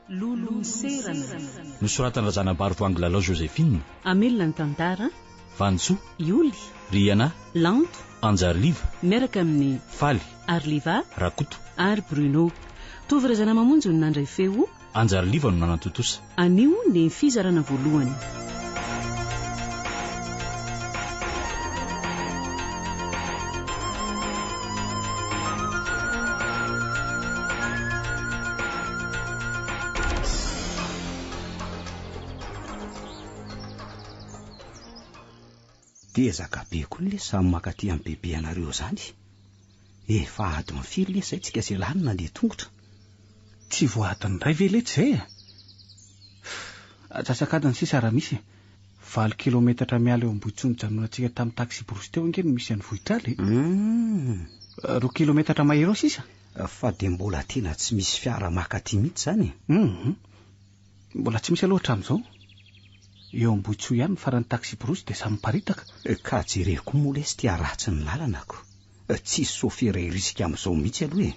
Lolo serana. Nosoratana zanabary voangilalao Joséphine. Amelona ny tantara. Vantsoa. Ioly. Riana. Lanto. Anjariva. Miaraka amin'ny Faly. Arliva. Rakoto. Ary Bruno. Tovirazana mamonjy no nandray feo. Anjariva no nanantotosa. Anio ny fizarana voalohany. Dia zakabe koa le samy makaty amin'ny bebe anareo zany. Efa adiny firy le izay tsika izay lany nandeha tongotra. Tsy voadiny ray ve letsy izay atsasakadiny sisa raha misy 4 kilometatra miala eo Ambohitsony janonantsika tamin'ny taxi Brosy teo angeny misy an'ny Vohitraly. 2 kilometatra mahery sisa. Fa dia mbola tena tsy misy fiara makaty mihitsy zany. Mbola tsy misy aloha hatramin'izao. Eo Ambohitsoa ihany farany taxi Brosy dia samy miparitaka. Ka jereko moa lesy tia ratsy ny lalana ko. Tsisy sofera risika amin'izao mihitsy aloha e.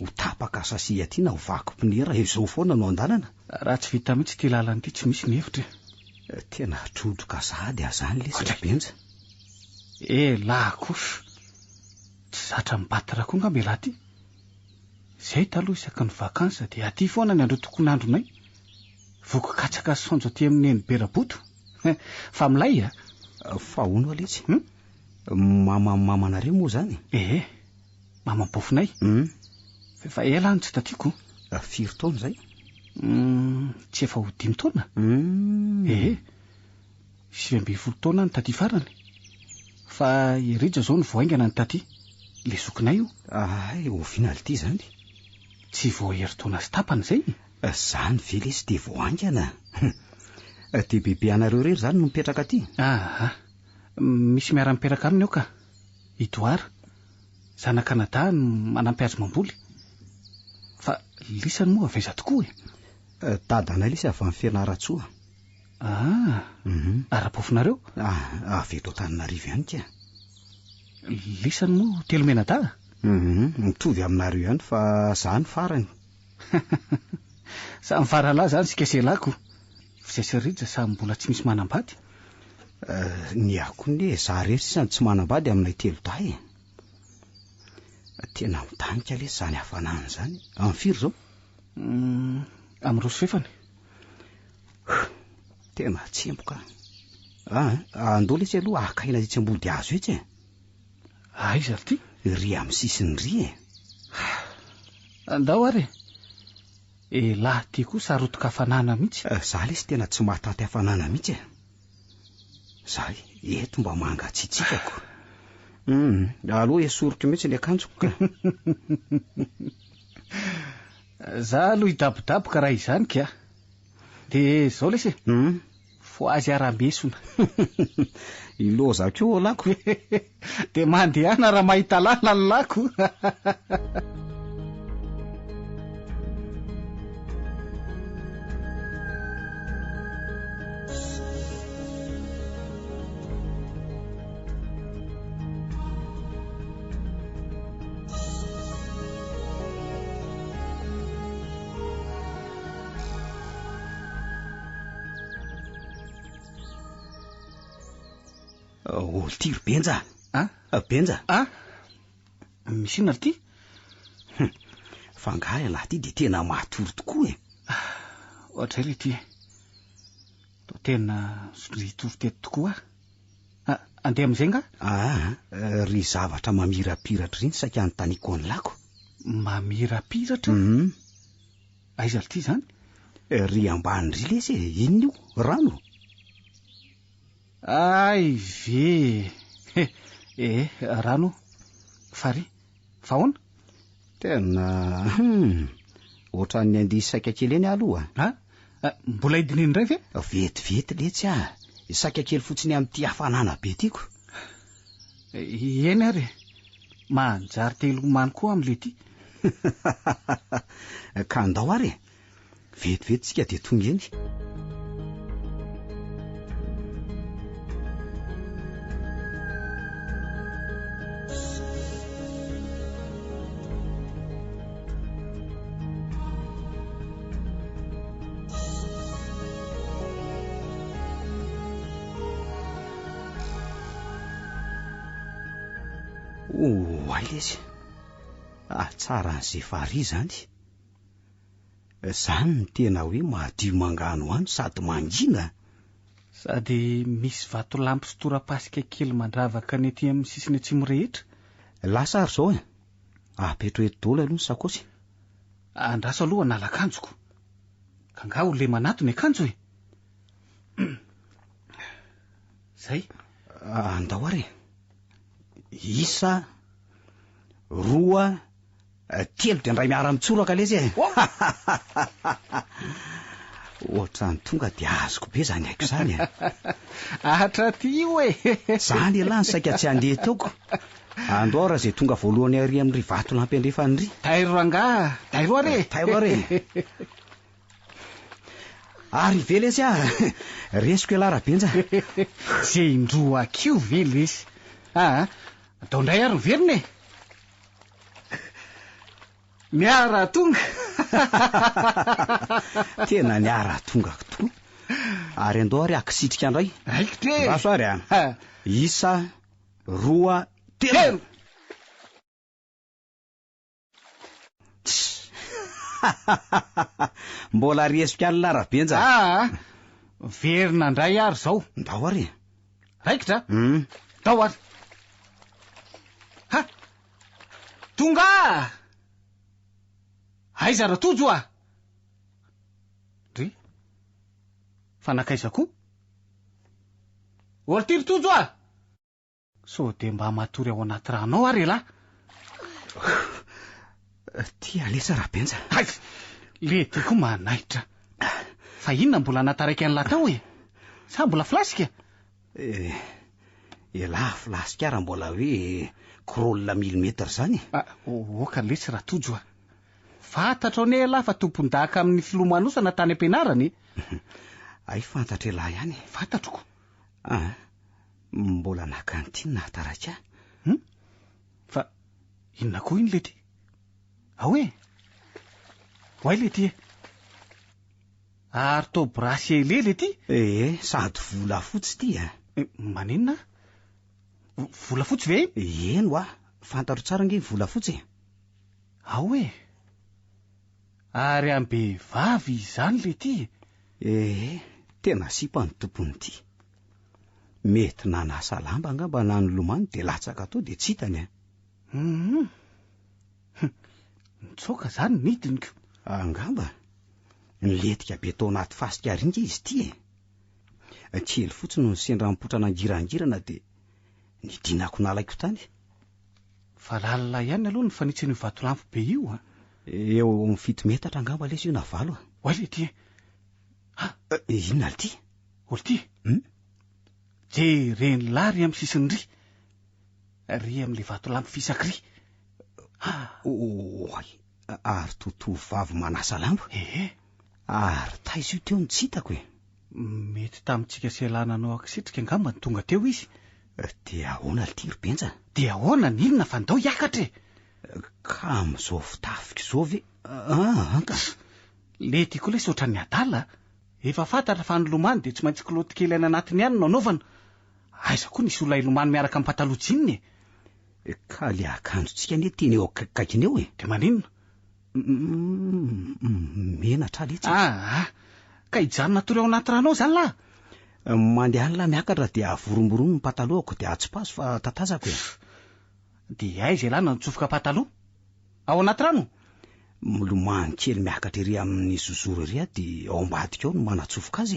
Ho tapaka sasy aty na ho vaky pneu raha izao foana no andalana. Raha tsy vita mihitsy ty lalana ity tsy misy ny hevitra. Tena trodoka sahady azany lesy benja. Lahy kosa tsy zatra mibatitra koa nga melahy ty. Zay taloha isaky ny vakansa dia aty foana ny andro tokon'andronay. Vokokatsaka sonjo aty amin'ny eny Beraboto. Fa milay a. Fa hono aletsy. Mamanareo moa zany. Mamam-bofinay. Fa ela any tsy tatiako. 4 taona zay. Tsy efa ho 5 taona. 20 taona ny taty farany. Fa irija zao ny voaingana ny taty. Le zokinay io. Ho finaly ty zany. Tsy voahery taona sy tapany zay. Zany ve lesy dia voaingana. Dia bebe anareo rery zany no mipetraka aty. Misy miara-mipetraka aminy eo ka. Idoara. Zana Kanada manampy azy mamboly. Fa lisany moa aveza tokoa e. Dadana lisy avy amin'ny Fianaratsoa. Ara-pofinareo? Avy eto Antananarivo ihany ka. Lisany moa Telomena-da? Mitovy aminareo ihany fa zany farany. Samy faralahy zany sika selako. Fisesirija samy mbola tsy misy manambady. Ny ako ne za rery sisany tsy manambady aminay 3 dahy. Tena mitanika lesy zany hafanana zany. Amin'ny firy zao? Amin'ny 2 Tena tsemboka. Andao lesy aloha akaina itsy ambody azo etsy. Aiza ty? Ry amin'ny sisiny ry e. Andao ary. Lahy ty koa sarotoka hafanana mihitsy. Za lesy tena tsy mahataty hafanana mihitsy. Zay, eto mba mangatsitsikako. Aloha esoriko mihitsy ny akanjoko. Za aloha hidabodaboka raha izany ka. Dia zao lesy fo azy ara-mesona. Iloza koa lako. Dia mandehana raha mahita lana ny lako. Oltiry benja. Benja. Misy inona ty? Fangahy lahy ty dia tena matory tokoa e. Ohatra ilay ty. Tena ritory teto tokoa. Andeha amin'izay nga? Ry zavatra mamirapiratra riny saika anontaniako ny lako. Mamirapiratra? Aiza ty zany? Ry ambany ry lesy e. Inona io? Rano? Ay ve. Rano. Fary. Fahoana? Tena ohatran'ny andihy saika kely eny aloha. Mbola idininy indray ve? Vetivety letsy saika kely fotsiny amin'ity hafanana be tiako. Eny ary. Manjary telomany koa amin'le ty. Ka andao ary. Vetivety tsika dia tonga eny. Ailesy tsara n'izay fahary zany. Zany ny tena hoe mahadio mangano any sady mangina. Sady misy vato lampy sy tora-pasika kely mandravaka ny ety amin'ny sisiny atsimo rehetra. Lasa ary zao apetro eto daholo aloha ny sakosy. Andraso aloha nalakanjoko. Ka nga ho le manato ny akanjo e. Zay. Andao ary. Isa, roa, telo de ndray miara mitsoraka lesy e. Ohatrany tonga de azoko be zany haiko zany e. Ahatra ty io e. Zany elany saika tsy andeha taoko. Andao raha zay tonga voalohany ary amin'ry vato lampy andrefanyry. Tairo anga, tairo are. Tairo are. Ary velesy resiko elara benja. Zay indroa kio velesy. Atao ndray ary veriny e. Miara tonga. Tena niara tonga tokoa. Ary andao ary akisitrika andray. Aikitra. Raso ary Isa, roa, telo. Mbola resika ny lara benja. Verina ndray ary zao. Ndao ary. Raikitra. Tao ary. Tonga! Aiza ratojo a? Ry? Fanakaiza koa? Olo ty ritojo a? So de mba matory ao anaty rano ao ary la. Ty alesa raha benja. Le ty koa manaitra. Fa inona mbola nataraiky an'la tao e? Sa mbola flasika? Ela flasika raha mbola hoe krôlina milimetatra zany. Oka lesy raha tojo a. Fantatra ao ne la fa tompon-daka amin'ny filomanosana tany am-pianarany. Ay fantatra ela ihany. Fantatroko. Mbola nakantina taraka. Fa inona koa iny le ty? Hoe? Hoay le ty e? Ary to brasy le ty? Sady vola fotsy ty Maninona? Vola fotsy ve? Eno fantatro tsara nge vola fotsy. Hoe? Ary ambe vavy izany le ty? Tena sipa ny tompony ty. Mety nanasa lamba angamba na ny lomany de latsaka to de tsy hitany. Nitsoka zany nidiniko. Angamba niletika be tao anaty fasika ringa izy ty kely fotsiny no sendra mipotrana angirangirana de nidinako nalaiko tany. Fa lalala ihany aloha ny fanitsy ny vato lampy be io Eo amin'ny 7 metatra angamba lesy io na valo. Hoay le ty inona le ty? Olo ty? Jereny lary amin'ny sisiny ry amin'le vato lampy fisaky ry. Ary totovy vavy manasa lamba. Ary taizy io teo ny tsy hitako Mety tamintsika selananao akisitrika angamba ny tonga teo izy. De ahoana le ty ry benja? De ahoana ny inona fa ndao hiakatra ka am'izao fitafika zao ve? Le ty koa le sotra ny adala. Efa fantatra fa ny lomany de tsy maintsy kiloty kely any anatiny ihany no anaovana. Aiza koa nisy olona ilomany miaraka amin'ny pataloha jininy ka le akanjotsika ne teny eo akaikiny eo De maninona? Menatra letsy. Ka hijanona tory ao anaty rano ao zany la. Mandeha any la miakatra de avoromborono ny patalohako de atsipaso fa tatazako De aiza elana nitsofoka pataloha? Ao anaty rano? Milomany kely miakatra ery amin'ny zozoro ery de ao ambadika ao no manatsofoka azy.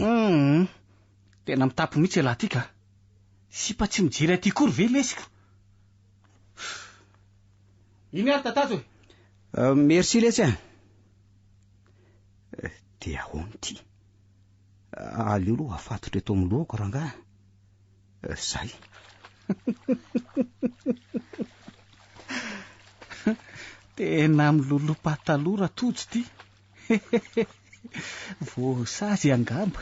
Tena mitapo mihitsy ela ty ka. Sipa tsy mijery aty kory ve lesiko. Iny ary tatazo merci lesy de ahoany ty? Aleo aloha afatotra eto amin'ny lohako ranga. Zay. Tena milolo pataloha raha tojo ty. Voasazy angamba.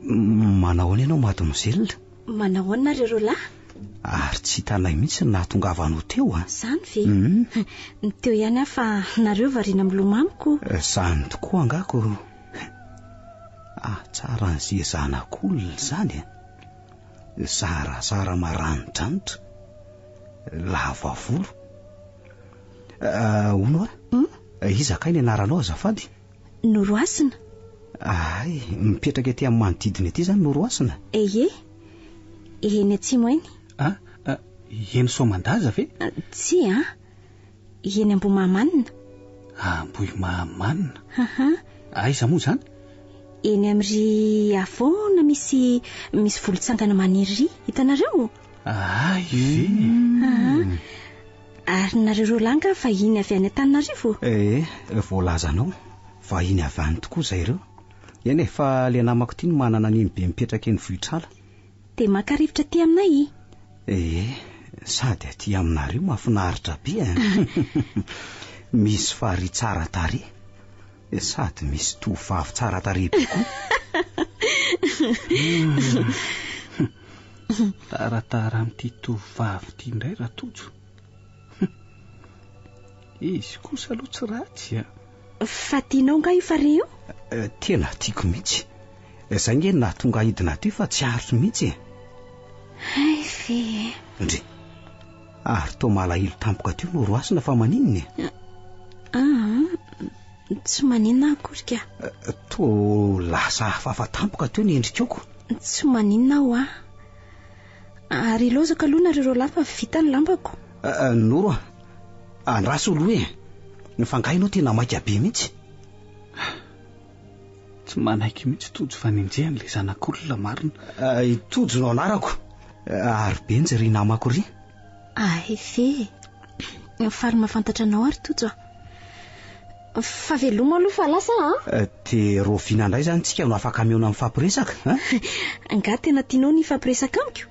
Manao ianao maty mizelona? Manao nareo roalahy? Ary tsy hitanay mihitsy nahatongavanao teo a. Zany ve? Teo ihany aho fa nareo variana milomamiko. Zany tokoa angako. Tsara n'izay zanak'olona zany a. Zarazara maranidranitra, lava volo. Ono a? Iza kay ny anaranao azafady? Noroasina. Ay, mipetraka ety amin'ny manodidina ety zany Noroasina? Eye, eny atsimo eny. Eny Soamandaza ve? Tsy eny Ambohimahamanina. Ambohimahamanina? Aiza moa zany? Eny amin'ry avoana misy volontsangana maniry, hitanareo? Ve? Ary nareo roalahy nga vahiny avy any Antananarivo? Voalazanao, vahiny avy any tokoa zay ireo. Eny fa le namako ty no manana ny be mipetraka eny Vohitrala. Dia maka-rivotra ty aminay. Sady aty aminareo mahafinaritra be. Misy fahary tsara tarehy, sady misy tovavy tsara tarehy be koa. Taratara amin'ity tovavy ty indray Ratojo. Izy kosa aloha tsy ratsy Fa tianao nga io fareo? Tena tiako mihitsy. Zay nge nahatonga hidina ty fa tsy arotsy mihitsy. Fe ndre ary to malahelo tampoka teo Noroasina fa maninona? Tsy maninona akory ka. To lasa hafahafa tampoka teo ny endrikako. Tsy maninona aho Ary lozaka aloha nareo roalahy fa vita ny lambako. Noro andraso aloha nifangainao tena maika be mihitsy. Tsy manaiky mihitsy Tojo fanenjehany le zanak'olona marina. Tojo no anarako. Ary benjy ry namako ry. Fe faly mahafantatra anao ary Tojo. Fa veloma aloha fa lasa Te roviana indray zany tsika no afaka miona amin'ny fampiresaka. Nga tena tianao ny fampiresaka amiko?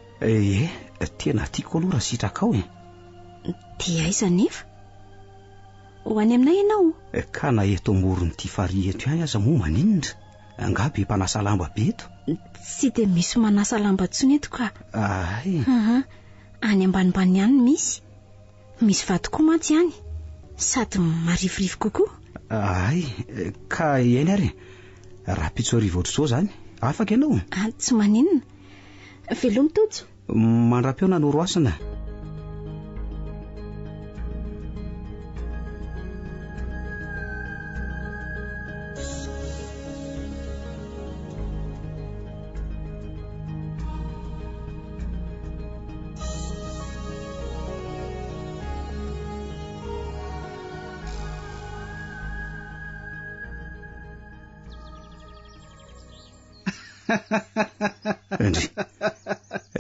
Tena tiako aloha raha sitraka ao. Dia aiza nefa? Ho any aminay ianao? Ka na eto amoron'ity farihy eto ihany aza moa maninona? Nga be mpanasa lamba be eto. Tsy dia misy manasa lamba tsony eto ka. Any ambanimbany ihany misy. Misy vato koa mantsy ihany, sady marifirify kokoa. Ka eny ary raha pitsoarivo ohatr'izao zany afaka ianao? Tsy maninona. Veloma Tojo. Mandra-peona Noroasina.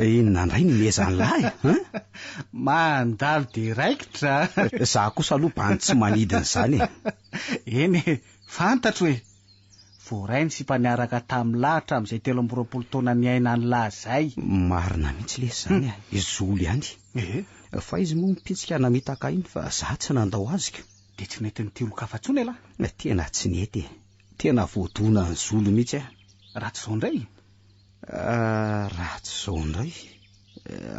Inona ndray ny mezany lahy? Mandalo diraikitra. Za kosa aloha bany tsy manidina zany. Eny fantatro hoe voarainy sy mpaniaraka tamin'ny lahatra amin'izay 13 taona ny aina ny lahazay. Marina mihitsy le zany izolo ihany. Fa izy moa mipitsika namitaka iny fa za tsy nandao azika. Dia tsy nety nytiloka afa-tsony la. Tena tsy nety. Tena voadona ny zolo mihitsy. Ratsy zao indray. Ratsy zao indray.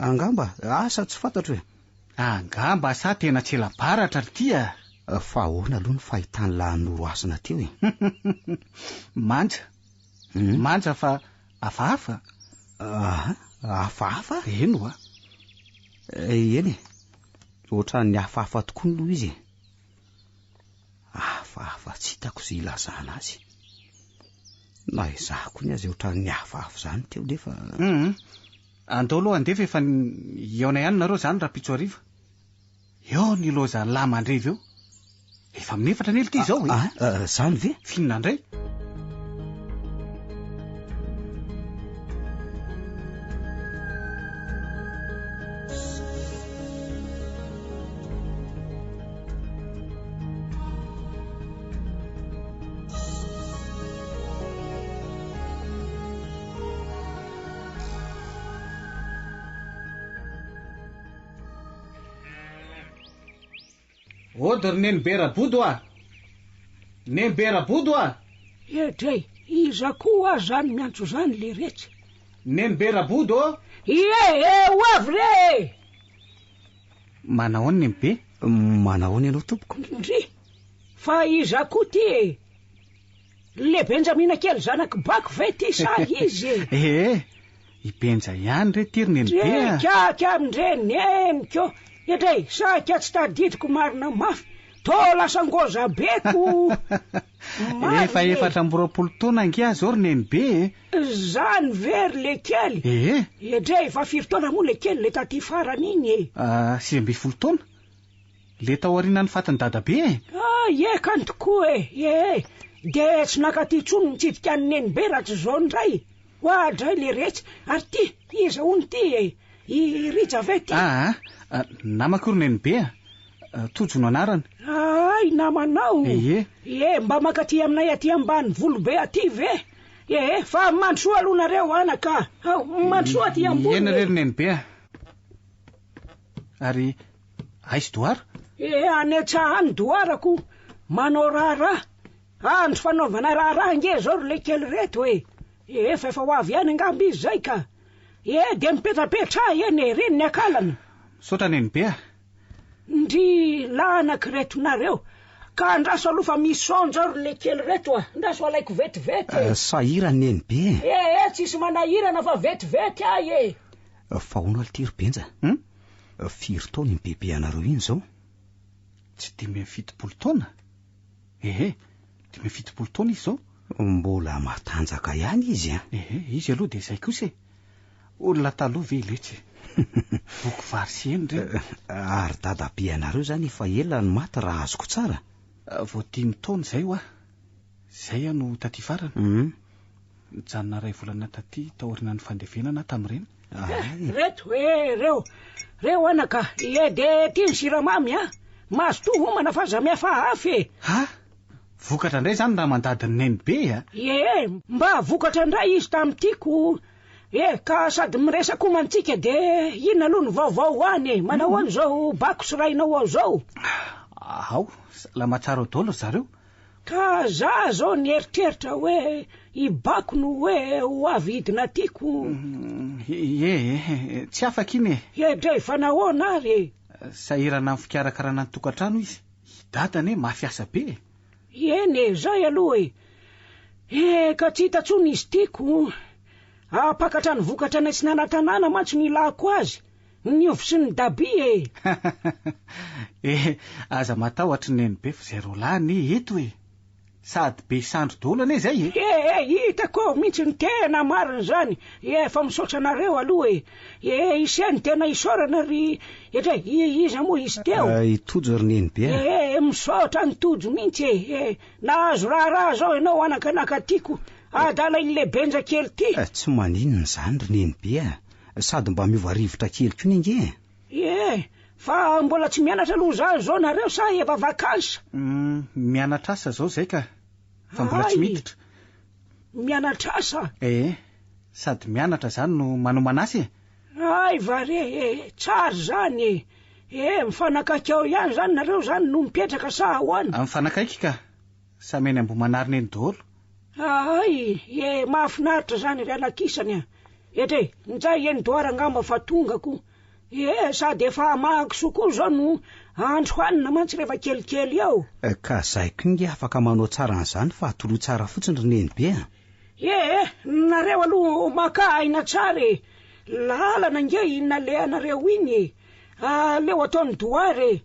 Angamba asa tsy fantatro hoe. Angamba sa tena tsy ela-baratra tia. Fa ahoana aloha ny fahitany lahy Noroasina teo Manja fa hafahafa. Hafahafa? Eno eny ohatran'ny hafahafa tokoa ny loha izy. Hafahafa tsy hitako izay ilazana azy. Na izaho koa ny azy ohatran'ny hafahafa zany teo le fa andao aloha andefa efa eona ihany nareo zany raha pitso ariva. Eo ny loza lamandreva eo. Efa minefatra ny ely ity izao zany ve? Finina indray. Odry neny berabodo Neny berabodo Edray, Iza koa zany miantso zany le rehetra. Nenibe Rabodo? Ho avy re. Manao any Nenibe? Manao any ianao tompoko? Ndry, fa iza koa ty le Benjamina kely zanaky bako ve ty sa izy? I Benja ihany re ty ry Nenibe. Kaka amindre neniko. Edray, sa ka tsy tadidiko marina mafy. To lasa ngoza beko. Efa 4 taona angia zao ry Nenibe. Zany very le kely. Edray, fa 4 taona moa le kely le taty farany igny. 20 taona? Le tao aorianany fatiny dadabe? Kany tokoa de tsy nakaty tsony mitsidika any Nenibe raha tsy zao ndray. Hoadray le rehetra. Ary ty, iza ony ty I Rija ve ty? Namako ry Nenibe. Tojono anarany. Namanao. Mba makaty aminay aty ambany volobe aty ve? Fa mandroa aloha nareo anaka. Mandroa aty ambony. Ena re ry Nenibe. Ary aizy doara? Anetsahany doarako. Manao raharaha. Andro fanaovana raharaha nge zao ry le kely reto fa efa ho avy ihany angamby izy zay ka. De mipetrapetra eny reny ny akalana. Sotra Nenibe. Ndry lanak reto nareo. Ka andraso aloha fa misonja ry le kely reto Andraso alaiko vetivety. Sahira Nenibe. Tsisy manahirana fa vetivety Fa hono alty ry Benja. 4 taona ny bebe anareo iny zao. Tsy 17 taona? 17 taona izy zao. Mbola matanjaka ihany izy izy aloha de zay kosa olona taloha ve iletsy. Boky vary sy eny re. Ary dadabe anareo zany efa ela ny maty raha azoko tsara. Vao 10 taona zay zay no taty farany. Mijanona 2 volana taty taoriana ny fandevenana tamin'ireny. Reto reo anaka. De tiany siramamy mahazo to homana fa zamihafa hafy. Vokatra ndray zany raha mandadiny Nenibe mba vokatra ndray izy tamitiako. Ka sady miresaka homantsika de ina aloha ny vaovao any manao any zao bako sy rainao ao zao. Salamatsara dolo zareo. Ka za zao nieritreritra hoe I bako no hoe ho avy hidina tiako. Tsy afaka iny dray fa nahoana ary. Sahirana amin'ny fikarakarana ny tokantrano izy. Dadany mafiasa be. Zay aloha ka tsy hitatsony izy tiako. Apakatra ny vokatra ny tsy nanatanana mantsy ny ilako azy. Ny ovy sy ny dabi aza matahotra Nenibe fa zay rolany eto sady be sandro dolo ane zay hitako mihitsy ny tena marina zany. Fa misaotra nareo aloha iseny tena isorana ry iza moa izy teo. Itojo ry Nenibe. Misaotra ny tojo mihitsy nahazo raharaha zao ianao anakanaka tiako. Adala in'le Benja kely ty. Tsy maninona zany ry Nenibe. Sady mba miova rivotra kely koa ninge. Fa mbola tsy mianatra aloha zao nareo sa efa vakansa? Mianatra asa zao zay ka. Fa mbola tsy miditra. Mianatra asa? Sady mianatra zany no manomanasy. Vare tsara zany mifanakaiky ao ihany zany nareo zany no mipetraka sa ahoana? Mifanakaiky ka. Sameny ambomanarina eny daholo. Mahafinaritra zany ry anakisany nizay eny doara ngamba fa tongako. Sady efa mangiso koa zao no andro hanina mantsy rehefa kelikely ao. Ka zay koa nge afaka manao tsara an'izany fa atoloha tsara fotsiny ry Nenibe. Nareo aloha maka aina tsara lalana nge inona le anareo iny leo ataony doare.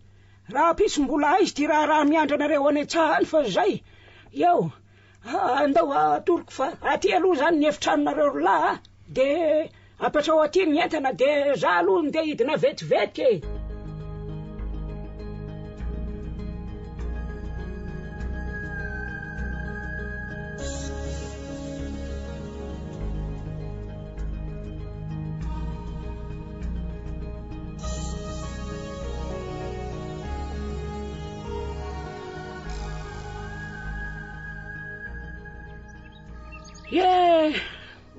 Raha pisy mbola aizy ty raha miandra nareo anetsahany fa zay andao atoroko fa aty aloha zany ny efitranonareo rolahy de apetrao aty ny entana de za aloha nde hidina vetivety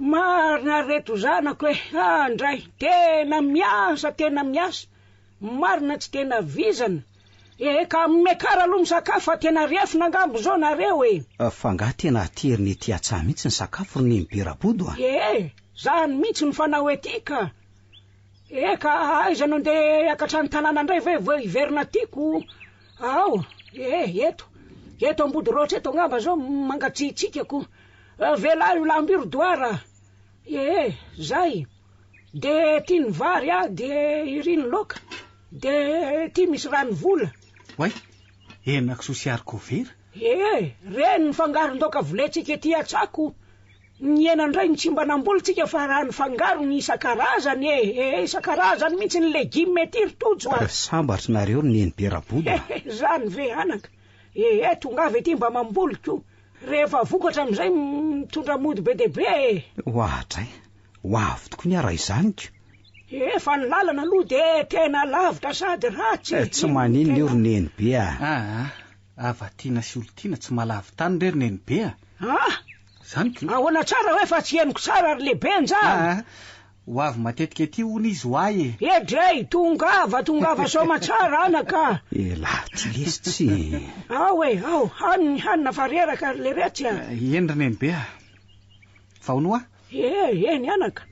marina reto zanako andray tena miasa marina tsy tena vizana Ka mekara aloha misakafo fa tena refina angambo zao nareo fa ngah tena teriny ety atsaha mihitsy ny sakafo ro Nenibe-Rabodo zany mihitsy ny fanao ety ka ka aizano ndeha akatrany tanàna indray ve iverina tiako ao eto ambody roatra eto angamba zao mangatsiitsikako vela io lambiro doara zay de tiany vary de iriny loka de ty misy rano vola way henako sosy harikôvera reny ny fangaron-doka voletsika ety atsako ny hena indray ny tsy mba nambolitsika fa raha ny fangaro ny isan-karazany isan-karazany mihitsy ny legioma ety rotojo sambatry nareo ny Nenibe-Rabodo zany ve anaka tongavy ety mba mamboliko rehefa vokatra am'izay mitondra mody be dehibe ohatray hoavy tokoa ny ara izaniko fa ny lalana aloha de tena lavitra sady ratsy tsy manino leo ry Nenibe avatiana sy olo-tiana tsy malavi tany re ry Nenibe zanyko ahoana tsara hoe fa tsy henoko tsara ry lehibe njany hoavy matetika ety hono izy hoay dray tongava soma tsara anaka la ty lesitsy ao hanina fa reraka le retsy eny ry Nenibe fa honoa eny anaka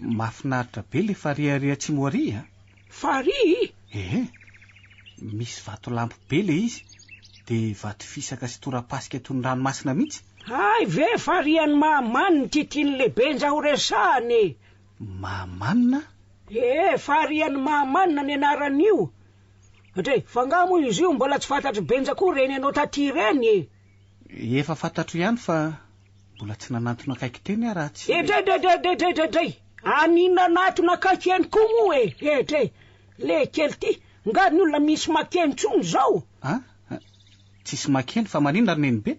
mahafinaritra be le fariaria tsy moaria fari misy vato lampo be le izy de vato fisaka sy tora-pasika toy ny ranomasina mihitsy ve fariany mahamaniny titiany lehibe njaho resahany mahamanina fariany mahamanina ny anaran'io dre fangamo izy io mbola tsy fantatry benjako reny anao taty reny efa fantatro ihany fa mbola tsy nanantona akaiky teny raha tsy dray anina natona akaiky eny ko moa dre le kely ty ngany olona misy makeny tsony zao tsisy makeny fa manina ry Nenibe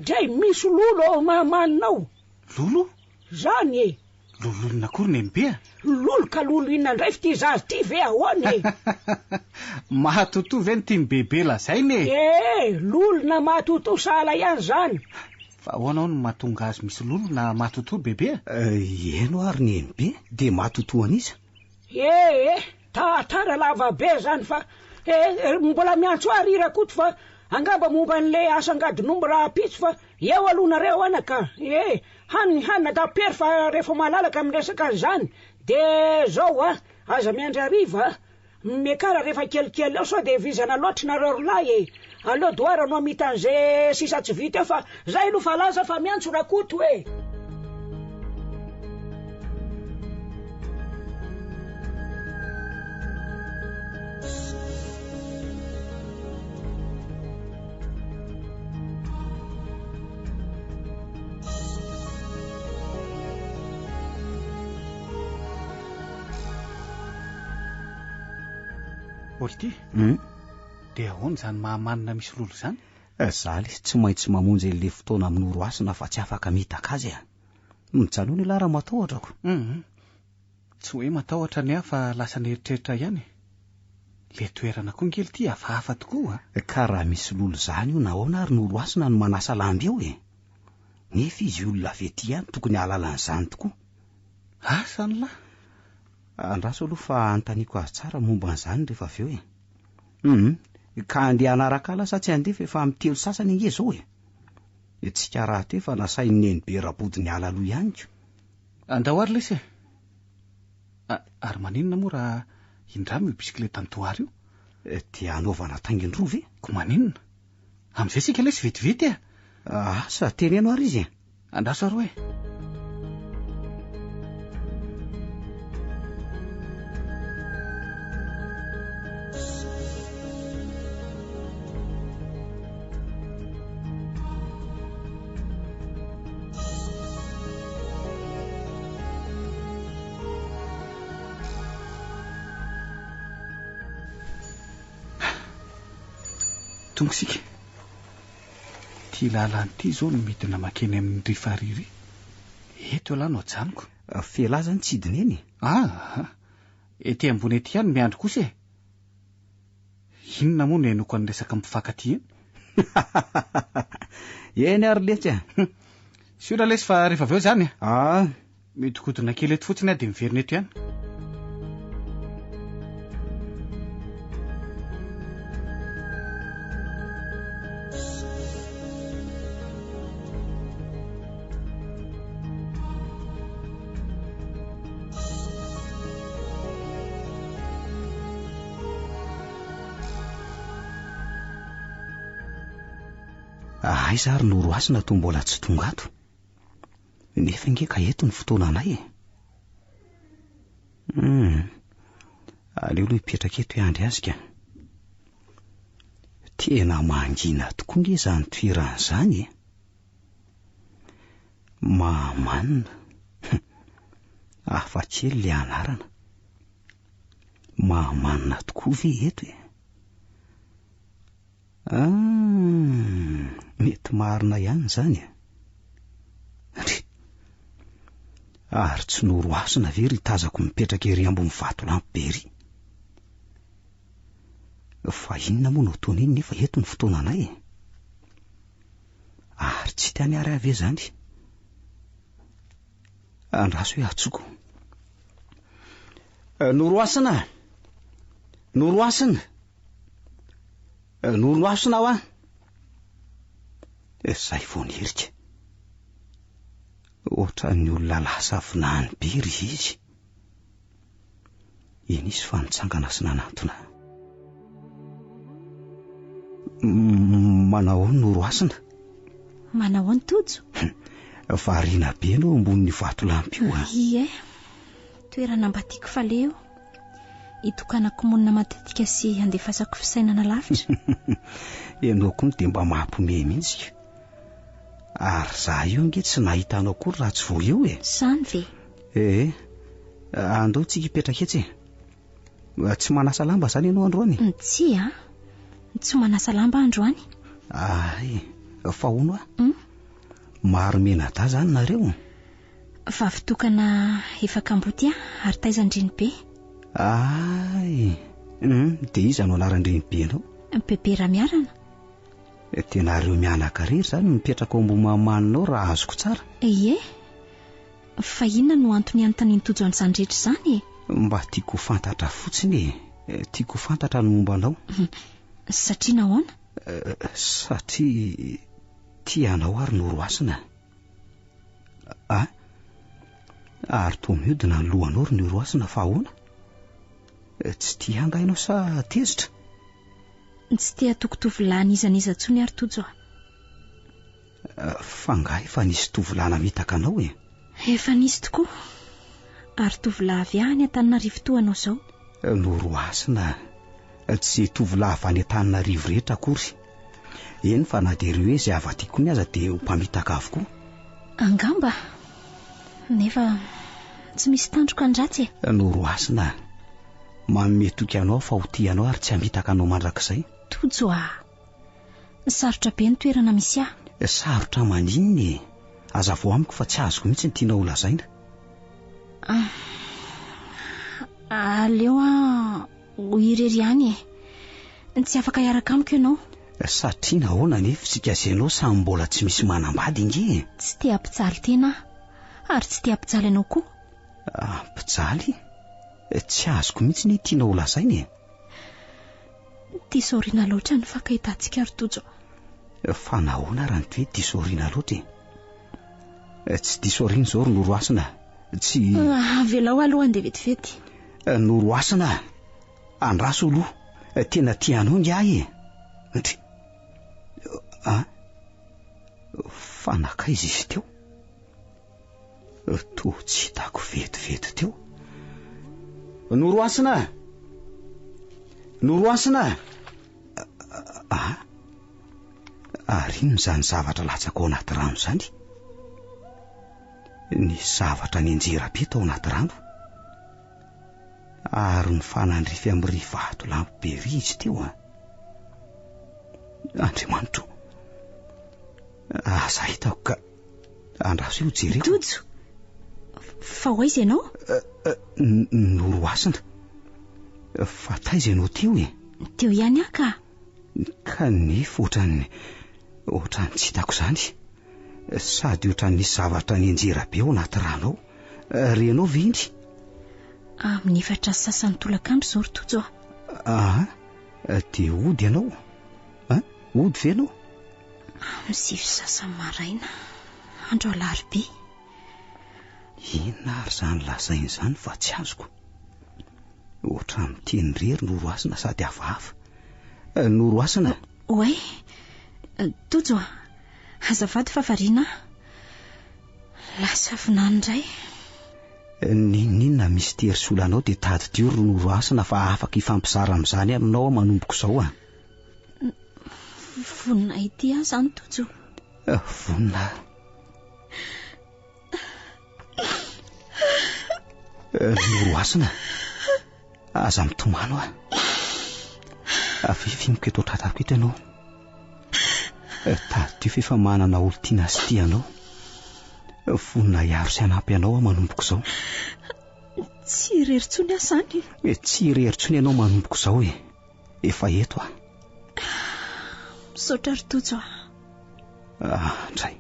dray misy lolo mahamaninao lolo zany lololona kory Nenibe lolo ka lolo inona ndray ty zazy ty ve ahoany mahatoto ve ny tiany bebe lazainy lolona mahatoto sala ihany zany fa ahoanao no mahatonga azy misy lolo na mahatoto bebe eno ary Nenibe de mahatoto an'iza tara lava be zany fa mbola miantso arira koto fa angamba momba n'le asangadin'omby raha pitso fa eo aloha nareo anaka hanina da pery fa rehefa malalaka amin'ny resaka zany de zao aza miandry ariva mekara rehefa kelikely eo sao de vizana loatra nareo rolahy aleo doara no amita an'izay sisa tsy vita eo fa zay aloha fa laza fa miantso rakoto Olty de ahoana zany mahamanina misy lolo zany zaly tsy maintsy mamonjy le fotoana amin'ny oroasina fa tsy afaka mitaka azy mijanona ila raha matahotrako tsy hoe matahotra ny fa lasa neritreritra ihany le toerana koa ngely ty hafahafa tokoa ka raha misy lolo zany io nahoana ary ny oroasina no manasa lamby eo nefa izy olona avety ihany tokony halalan'izany tokoa asany lahy andraso aloha fa antaniko azy tsara momba an'izany rehefa avy eo ka andeha anaraka ala sa tsy andefa efa amin'ny telo sasany inge zao tsika raha te fa nasain'ny Nenibe-Rabodo ny ala aloha ihany ko andao ary lesy ary maninona moa raha indramy io bisikleta ny toary io dia anaovana taingin-droa ve ko maninona am'izay sika lesy vetivety sa teneno ary izy andraso ary hoe tonga sika ty lalany ty zao no midina makeny amin'ny rifariry eto aloha no ajanoko fela zany tsy idineny ety ambony ety ihany miandro kosa inona moa no henoko any resaka mpifankaty eny ary letsy sy ora lesy fa rehefa aveo zany midokodona kely eto fotsiny de miverina eto ihany Aiza ary Noroasina toa mbola tsy tonga ato. Nefa nge ka eto ny fotoana anay e. Aleo aloha hipetraka eto iandry azy ka. Tena mangina tokoa nge izany toerana izany e. Mamanina. Hafa kely le anarana. Mamanina tokoa ve eto e. Mety marina ihany izany e. Ary tsy Noroasina ve ry tazako mipetraka ery ambony vatolampy be ry. Fa inona moa no toana iny nefa eto ny fotoana anay e. Ary tsy tiany ary ave zany. Andraso hoe atsoko. Noroasina. Noroasina. Noroasina ho a. Zay vao nierika. Ohatra ny olona lasa vinany be ry izy. Eny izy fa nitsangana sy nanantona. Manao ny Noroasina. Manao ny Tojo. Variana be no ambony vatolampy io a. Ie. Toerana mba tiako faleo. Itokanako monina matetika sy andefasako fisainana lavitra. Ianao koa dia mba mampome mihitsy. Ary za io nge tsy nahitanao kory raha tsy vao eo e. Sany ve? Andao tsika hipetraka etsy. Tsy manasa lamba zany ianao androany? Tsy a. Tsy manasa lamba androany. Fa hono a? Maro menada zany nareo. Vavitokana efakamboty ary taizandriny be. Dia iza no anaran-drenibe anao? Bebe miarana. Tena reo mianakarery zany mipetraka ao ambony mamanao raha azoko tsara. Ie. Fa inona no antony anontaniany Tojo an'izany rehetra izany e? Mba tiako fantatra fotsiny e. Tiako fantatra ny momba anao. Satria nahoana? Satria tianao ary Noroasina. Ary toa mihodina ny lohanao ry Noroasina fa ahoana? Tsy tia hangainao sa tezitra? Tsy tia tokotovolahy nizaniza tsony ary Tojo. Fangahy fa nisy tovolahy namitaka anao e. Efa nisy tokoa. Ary tovolahy avy any Antananarivo toanao zao. Noroasina, tsy tovolahy avy any Antananarivo rehetra akory. Eny fa na dia ireo hoe izay avatiako ny aza dia mpamitaka avokoa. Angamba. Nefa tsy misy tandroka andratsy e. Noroasina, manome toky anao fa ho tianao ary tsy hamitaka anao mandrakizay. Tojo sarotra be ny toerana misy ahy. Sarotra maninona e. Aza vao amiko fa tsy azoko mihitsy ny tiana ho lazaina. Aleo ho irery any e. Tsy afaka hiaraka amiko ianao. Satria nahoana nefa tsika ianao samy mbola tsy misy manambady inge. Tsy tia ampijaly tena ary tsy tia ampijaly ianao koa. Ampijaly? Tsy azoko mihitsy ny tiana ho lazaina e. Disaoriana loatra ny fakahitatsika ary Tojo. Fa nahoana raha ny toe disaoriana loatra e. Tsy disaoriana izao ry Noroasina. Tsy velao aloha andeha vetivety. Noroasina, andraso aloha. Tena tianao nge ahy e. Fanakaiza izy teo? Toa tsy hitako vetivety teo. Noroasina! Noroasina! Ary ino izany zavatra latsaka ao anaty rano izany? Ny zavatra ny anjera-be tao anaty rano. Ary ny fanandrify amin'ry vatolampy be ry izy teo Andriamanitro. Aza hitako ka andraso io jereko. Tojo, fa hoaiza ianao? Noroasina, fa taiza ianao teo e? Teo ihany aka. Ka nefa ohatrany tsy hitako izany. Sady ohatrany nisy zavatra ny anjera-be ao anaty rano ao. Renao vindry? Amin'ny efatra sasany tolakandro izao ry Tojo. Dia ody ianao? Ody ve ianao? Amin'ny sivy sasany maraina, andro alarobia. Inona ary izany lazaina izany fa tsy azoko. Ohatra miteny rery Noroasina sady hafahafa. Noroasina. Oay, Tojo, azafady fafariana lasa finanindray ninona misy tery-solanao dia tady dioro no roasina fa afaka hifampizara amin'izany aminao manomboko izao a vonina ity aho izany tojo vonina no roasina aza mitomano a avivimiko eto tratako eto ianao tady dio fefa manana olo tiana sy tianao vonina iaro sy anampy anao manomboko izao tsy irerintsony asany tsy irerintsony ianao manomboko izao efa eto a misaotra ry tojo ndray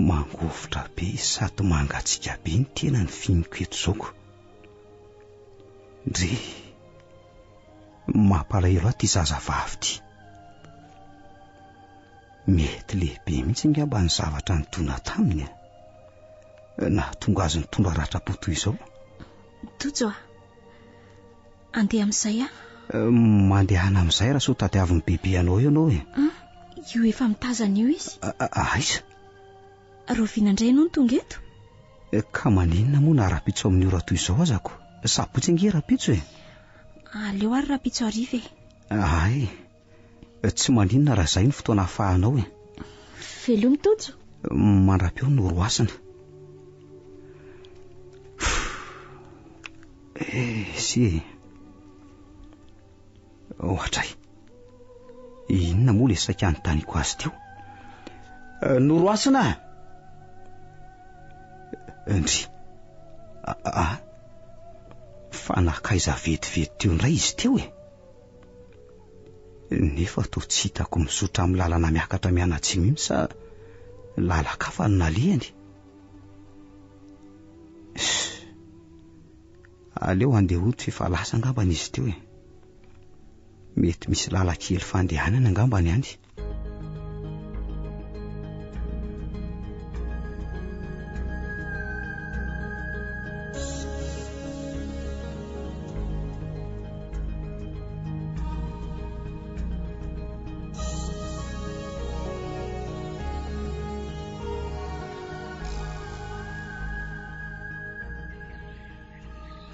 mangovotra be sady mangatsika be ny tena ny finiko eto izao ndre mampalahelo aty zazavavy ty mety lehibe mihitsy ngamba ny zavatra nydona taminy na tonga azy nitondra ratra-poto izao tojo andeha amin'izay mandehana amin'izay raha so tadiavin'ny bebe anao ianao io efa mitazana io izy aiza roviana indray ianao ny tonga eto ka maninona moa na rapitso amin'ny ora toy izao azako sabotsy ange rapitso aleo ary rapitso ariva ay tsy maninona raha izay ny fotoana hafahanao velo mitojo mandrapeo no roasina sy ohatray inona moa le saika nytaniko azy teo no roasina ndry fa nakaiza vetivety teo indray izy teo nefa to tsy hitako misotra amin'ny lalana miakatra mianatsy mihitsy sa lalakafa ny nalehany aleo andeha hody fefa lasa angambany izy teo mety misy lalakely fandehanana angambany any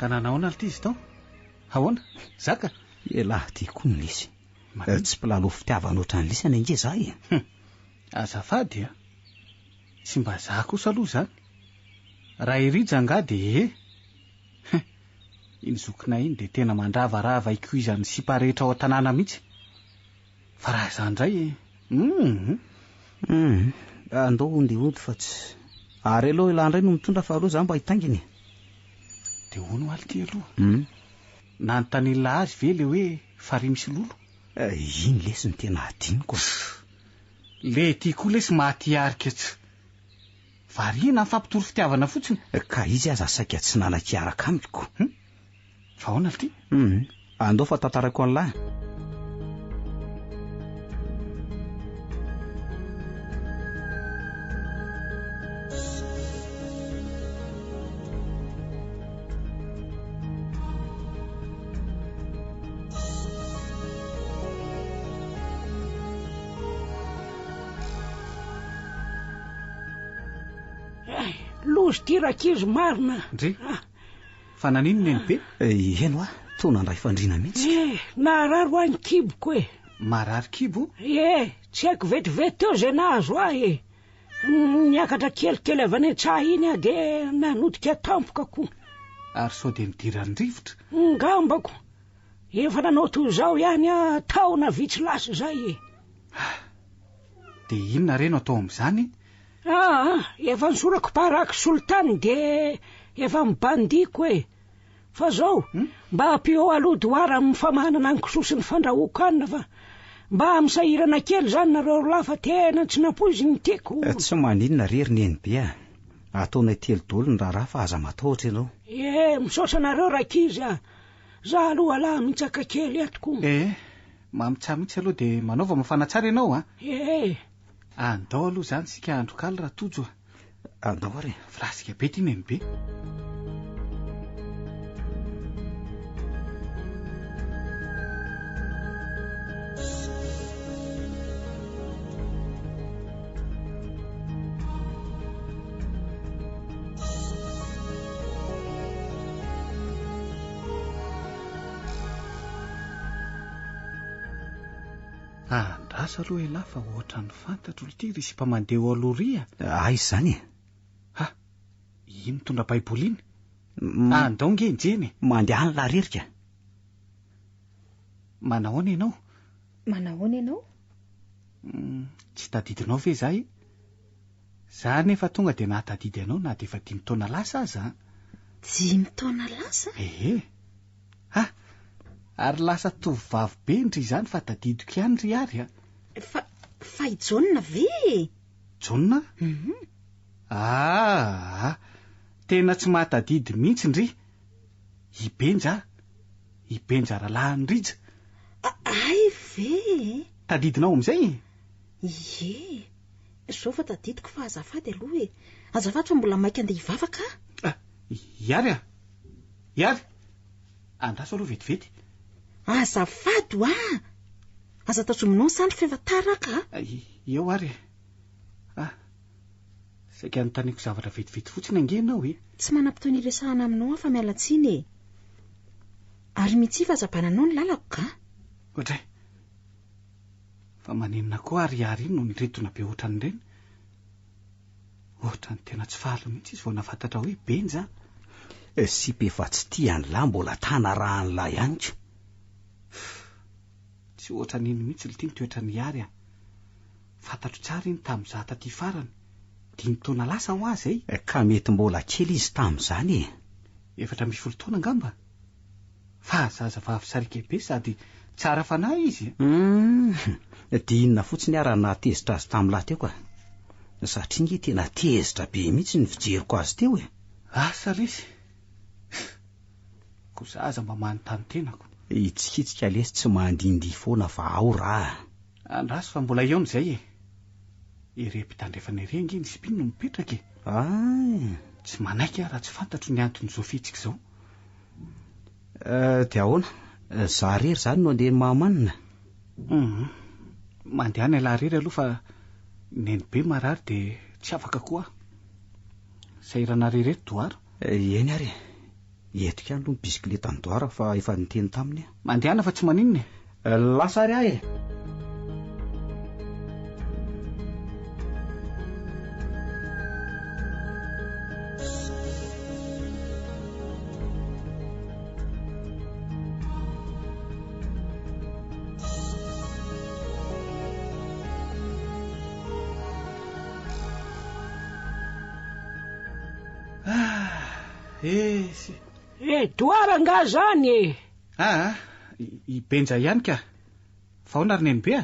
ka nanaona ity izy tao ahoana zaka lahy ty koa ny lisy tsy mpilalo fitiavana oatra ny lisy any ange za azafady tsy mba za kosa aloha zany raha irija nga de iny zokina iny de tena mandravarava ikoizany sipa rehetra ao an-tanàna mihitsy fa raha zandray andao ondeody fa tsy ary aloha ilandray no mitondra fa aloha za mba hitanginy de hono aly ty aloha nanotanila azy ve le hoe fary misy lolo iny lesy ny tena adiniko le ty koa lesy mahatiarika tsy variana ny fampitoro fitiavana fotsiny ka izy aza saika tsy nanakiaraka amiko fa hoana ly ty andao fa tantarako an'lahy lozy ty rakizy marina ndre fa nanino neny be eno tona andray fandrina mihitsy nahararo any kiboko marary kibo tsy haiko vetivety teo zay nahazo niakatra kelikely avy any an-tsaha iny de nanodika tampoka koa ary sao de midirany rivotra ngambako efa nanao toy zao ihany taona vitsy lasa zay de inona reno atao amin'izany efa nisorako paraky soltany de efa mibandiko fa zao mba ampio alodoara amin'ny famanana ny kisosy ny fandrahoako anina fa mba misahirana kely zany nareo lafa tena tsy napoizy ny tiako tsy maninona rery neny be ataonay telodolo ny raharaha fa aza matahotra ianao misaotra nareo rakizy za aloha alahy mitsaka kely atoko mamitsah mihitsy aloha de manaova mafana tsara ianao andao aloha zany sika androkaly raha tojo andao ary frasika be ty neny be Andrasa aloha elahy fa ohatra ny fantatro ity risy mpamandeha aloria. Aizy zany Ha, iny mitondra baiboly iny? Andao nge njeny. mandeha any laririka. Manahoana ianao? Manahoana ianao? Tsy tadidinao ve zahay? Za nefa tonga dia nahatadidy anao na dia efa 5 taona lasa aza. 5 taona lasa? Ha, ary lasa tovovavy be ndry izany fa tadidiko ihany ry ary a. Fa i Jauna ve? Jauna? Tena tsy mahatadidy mihitsy ndry. I Benja rahalahy Andrija. Ay ve? Tadidinao amin'izay? Ie, zao fa tadidiko fa azafady aloha e. Azafady fa mbola maika andeha hivavaka. Iary. Andraso aloha vetivety. Azafady oa. Aza tazominao ny sandry fa efa taraka. Eo ary. Saika anontaniako zavatra vetivety fotsiny angenao e. Tsy manam-potoana iresahana aminao fa mialatsiny e. Ary mitsy fa azabananao ny lalako ka. Ohatray. Fa maninona koa ary iny no niretona be ohatran'ireny. Ohatra ny tena tsy fahalo mihitsy izy vao nafantatra hoe Benja. Sy be fa tsy tiany lahy mbola tanarahan'lahy ihany ko. Tsy ohatra n'iny mihitsy ny tiany toetra ny ary a. Fantatro tsara iny tamin'izaho taty farany. 5 taona lasa ho azy ka mety mbola kely izy tamin'izany e. 17 taona ngamba. Fa zazavavy sarika be sady tsara fanahy izy. Dinina fotsiny ara natezitra azy tamin'lahy teo ka. Satria nge tena tezitra be mihitsy ny fijeriko azy teo e. Asa resy. Kosa aza mba manontany tenako. Hitsikitsika lesy tsy mandindy foana fa ao raha. Andraso fa mbola eo n'izay e. Irem-pitandrefana ireny iny sipiny no mipetraka e. Tsy manaiky raha tsy fantatro ny anton'izao fihetsika izao. Dia ahoana? Za rery zany no andeha mahamanina. Mandeha any lahy rery aloha fa neny be marary dia tsy afaka koa. Sairana rereto doara. Eny ary. Etika aloha ny bisikileta ny doara fa efa niteny taminy. Mandehana fa tsy maninona. Lasa ary ahy e. Doara nga zany e. I Benja ihany ka. Fa ahoana ary neny be a?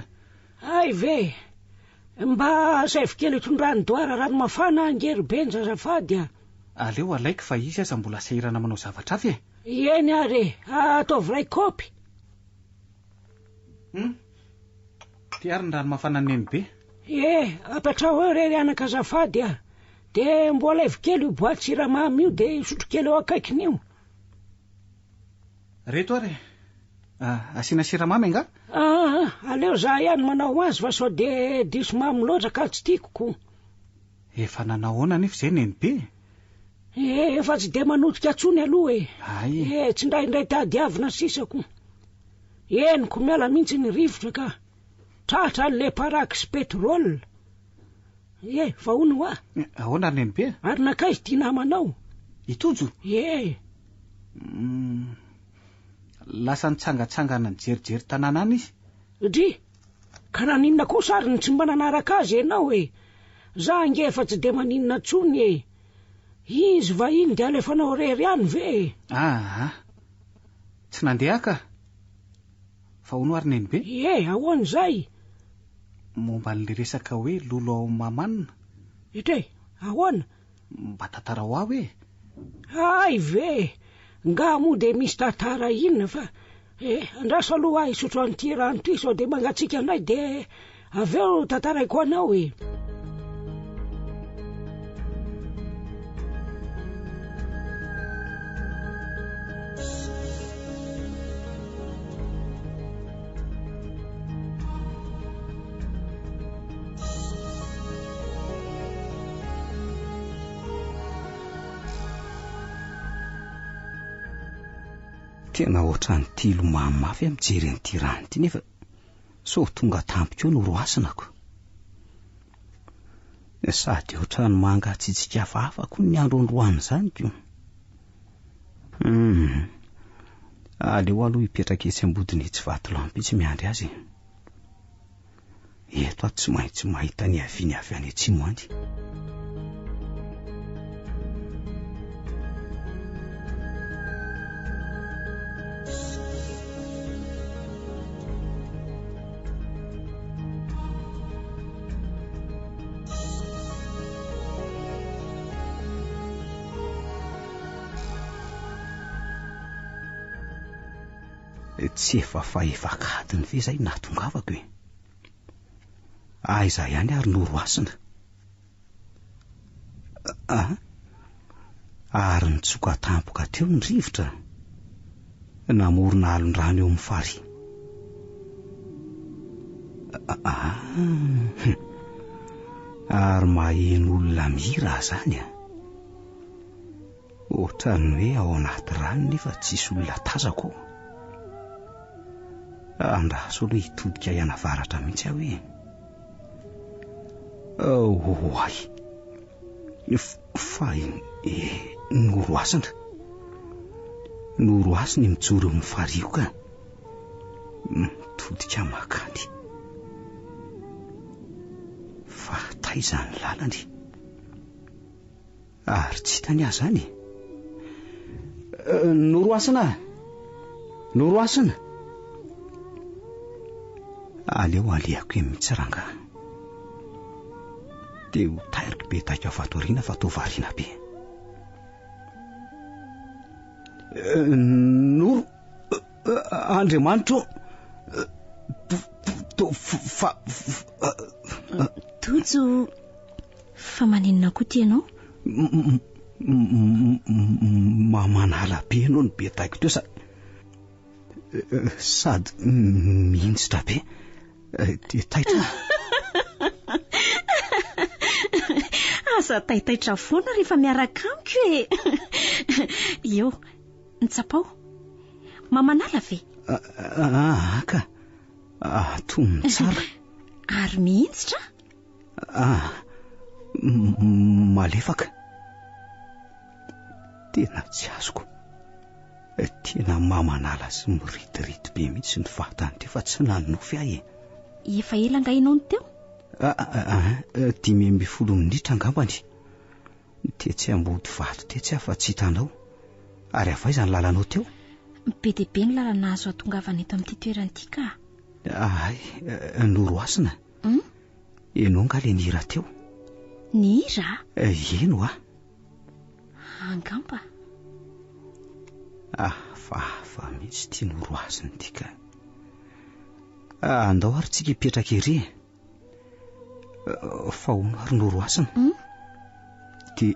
Ay ve. Mba saivokely itondrany doara rano mafana angery Benja azafady a. Aleo alaiko fa izy aza mbola sairana manao zavatra avy e. Eny ary, ataovy ray kopy. Ty ary ny rano mafana neny be. Apetrao eo rery anaka azafady a. De mbola evokely io boaty siramamy io de sotro kely eo akaikiny io. Reto ary. Asiana siramamy anga? Aleo za ihany manao azy fa sao de diso mamy loatra ka tsy tiako ko. Efa nanahoana nefa izay neny be. Efa tsy de manotika atsony aloha e. Ay. Tsy indraindray tadiavina sisako. Eniko miala mihitsy ny rivotra ka. Tratra le paraky sy petrol. Fa hono hoa. Ahoana ary neny be? Ary nakaizy tia namanao. Itojo? Lasa nitsangatsangana nijerijery tanàna any izy. Dry, ka naninona kosa ary ny tsy mba nanaraka azy ianao e. Za nge efa tsy de maninona tsony e. Izy va iny de alefanao rery any ve? Tsy nandeha ka. Fa hono ary neny be? Ahoana zay? Momba n'le resaka hoe lolo ao mamanina. Ahoana? Mba tantara ho aho e. Ay ve. Nga mo de misy tantara inona fa andraso aloha ahy isotro an'ity rano ty sao de mangatsika anay de aveo tantaraiko anao e. Tena ohatran'ny tilo mamafy mijery an'ity rano ity nefa so tonga tampoko no roasinako. Sady ohatrany mangatsitsika hafahafa koa ny andro androany zany ko. Aleo aloha hipetraka etsy ambodiny tsy vatolampy tsy miandry azy. Eto ato tsy maintsy mahita ny aviny avy any atsimo any. Tsy efa faefakadiny ve zay nahatongavako e. Aiza ihany ary no roasina. Ary nitsoka tampoka teo ny rivotra. Namorona alon-drano eo amin'ny fary. Ary maheno olona mihira zany. Ohatrany hoe ao anaty rano nefa tsisy olona tazako. Andraso aloha hitodika ianavaratra mihitsy aho hoe. Oay. Fa noroasina. Noroasiny mijoro eo amin'ny fariho ka. Mitodika makany. Fa taiza ny lalany. Ary tsy hitany ahy zany. Noroasina. Noroasina. Aleo alehako eo mihitsy rangaha. Dia ho tairiko be taika avatoriana fa toa variana be. Noro Andriamanitro Tojo fa maninona koa tianao? Manala be ianao ny be taiko teo sady mihintsitra be. Taitra. Asa taitaitra foana rehefa miaraka amiko e. Eo, nitsapao. Mamanala ve? Ka. Tomy tsara. Ary mihintsitra? Malefaka. Tena tsy azoko. Tena mamanala sy miritirity be mihitsy ny vatany teo fa tsy nanofy ahy e. Efa ela ngainao ny teo? 10 minitra angambany. Tetsy ambody vato tetsy afa tsy hitanao. Ary avaiza ny lalanao teo? Be dia be ny lalana azo atongavana eto amin'ity toerana ity ka. Noroasina. Enao nga le nihira teo? Nihira? Eno ah. Angamba. Fa mihitsy tia noroasina ity ka. Andao ary tsika hipetraka ery. Fa hono ary noroasina. Dia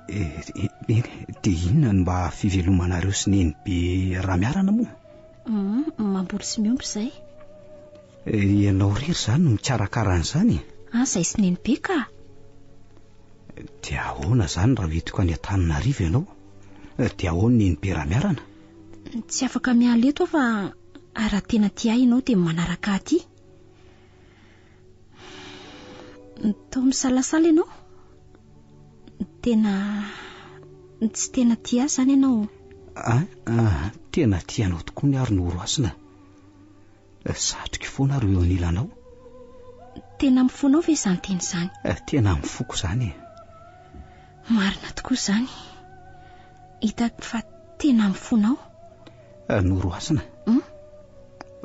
inona ny mba fivelomanareo sy neny be raha miarana moa? Mamboly sy miompy izay. Ianao rery zany no mikarakara an'izany. Izay sy neny be ka. Dia ahoana zany raha hoentiko any Antananarivo ianao? Dia ahoana neny be raha miarana? Tsy afaka miala eto fa raha tena tia ianao dia manaraka aty. Tao misalasala ianao? Tsy tena tia zany ianao? Tena tianao tokoa ny ary noroasina. Satroka foana ary eo anilanao. Tena mifonao ve izany teny izany? Tena mifoko zany. Marina tokoa zany. Hitako fa tena mifonao. Noroasina.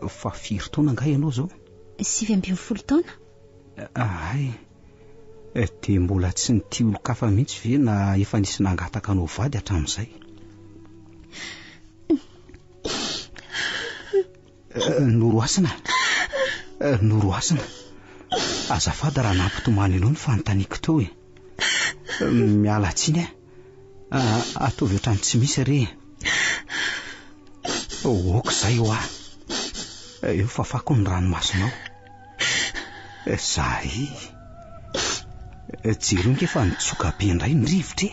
Fa 4 taona nga ianao zao? 7 taona. Dia mbola tsy nity olo-kafa mihitsy ve na efa nisy nangataka anao vady hatramin'izay? Noroasina. Noroasina. Azafady raha nampitomany ianao ny fanontaniako teo e. Miala tsiny ataovy ohatrany tsy misy re. Oka izay ho aho. Eo fa fako ny ranomasonao. Zay. Jeronge fa nitsoka be indray ny rivotra.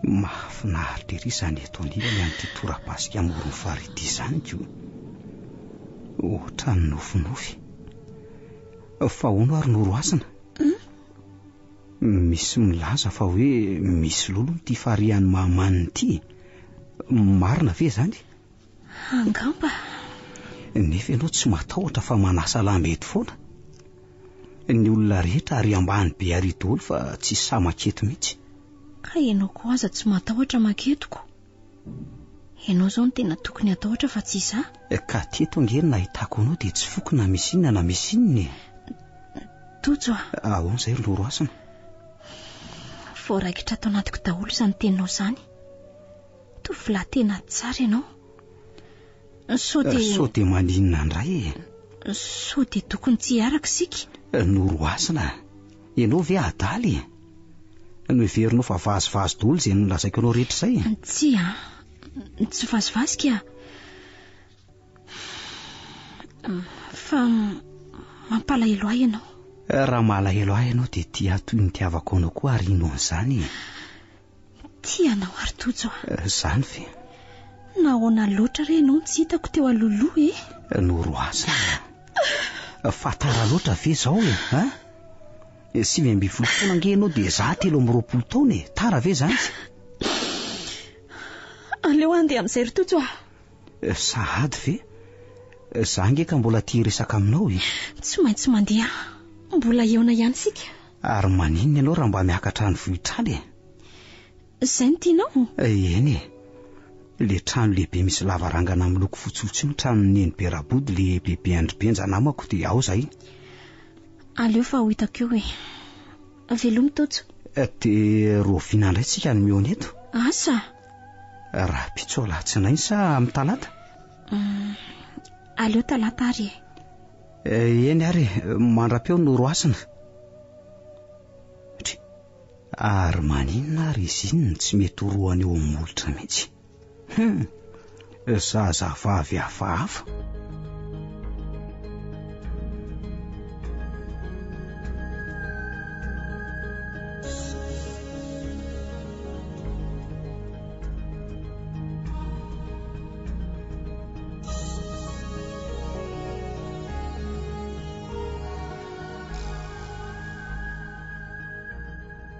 Mahafinaritra ery izany eto anilany amin'ity torapasika amoron'ny fary ity izany ko. Ohatrany nofinofy. Fa hono ary Noroasina? Misy milaza fa hoe misy lolo ty farihan'ny mahamaniny ty. Marina ve zany? Angamba. Nefa ianao tsy matahotra fa manasa lamba eto foana. Ny olona rehetra ary ambany be ary daholo fa tsy sa maketo mihitsy. Ka ianao koa aza tsy matahotra maketoko. Ianao zao no tena tokony atahotra fa tsy za. Ka teto angeny nahitako anao dia tsy foky na misy inona na misy inona. Tojo ahoana izay Noroasina? Voaraikitra ato anatiko daholo izany teninao izany. Tovolahy tena tsara ianao. Sao dia maninona indray? Sao dia tokony tsy hiaraka isika. Noroasina, ianao ve adaly? Noheverinao fa vazivazy daholo izay nolazaiko anao rehetra izay. Tsy vazivazika. Fa mampalahelo ahy ianao. Raha malahelo ahy ianao dia tia toy ny tiavako anao koa ary ino an'izany. Tianao ary Tojo. Zany ve? Nahoana loatra re ianao tsy hitako teo alohaloha Noroasina. Fatara loatra ve zao ha? 20 taona ange ianao dia za 13 taona tara ve zany? Aleo andeha amin'izay ry Tojo. Sahady ve? Za nge ka mbola tia resaka aminao Tsy maintsy mandeha. Mbola eona ihany sika. Ary maninona ianao raha mba miakatra ny vohitrany? Izay no tianao? Eny le trano lehibe misy lavarangana miloko fotsifotsy iny trano neny Berabody le bebe andribenja namako dia ao zay. Aleo fa ho hitako eo Veloma Tojo. Dia roviana indray tsika ny mihaona eto. Asa? Raha pitso latsinainy sa amin'ny talata? Aleo talata ary. Eny ary mandra-peo Noroasina. Ary maninona ary izy iny tsy mety roany eo amin'ny molotra mihitsy. Zazavavy hafahafa.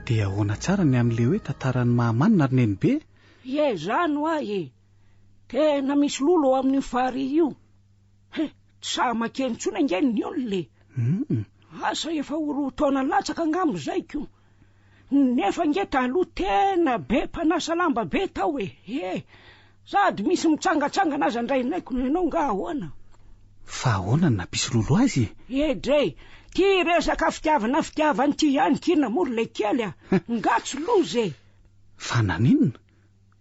Dia ahoana tsara ny amin'ilay hoe tantaran'ny mahamanina ary neny be? Zany ahy tena misy lolo ao amin'ny fary io. Tsy sa makentsona ingeny ny olona. Asa efa oro taona latsaka angambo zaiko. Nefa nge taloha tena be mpanasa lamba be tao sady misy mitsangatsangana aza andrainaiko ianao nga ahoana. Fa ahoana no nampisy lolo azy? Dre ty resaka fitiavany ty ihany kina moro le kely ngatsy loze. Fa naninona?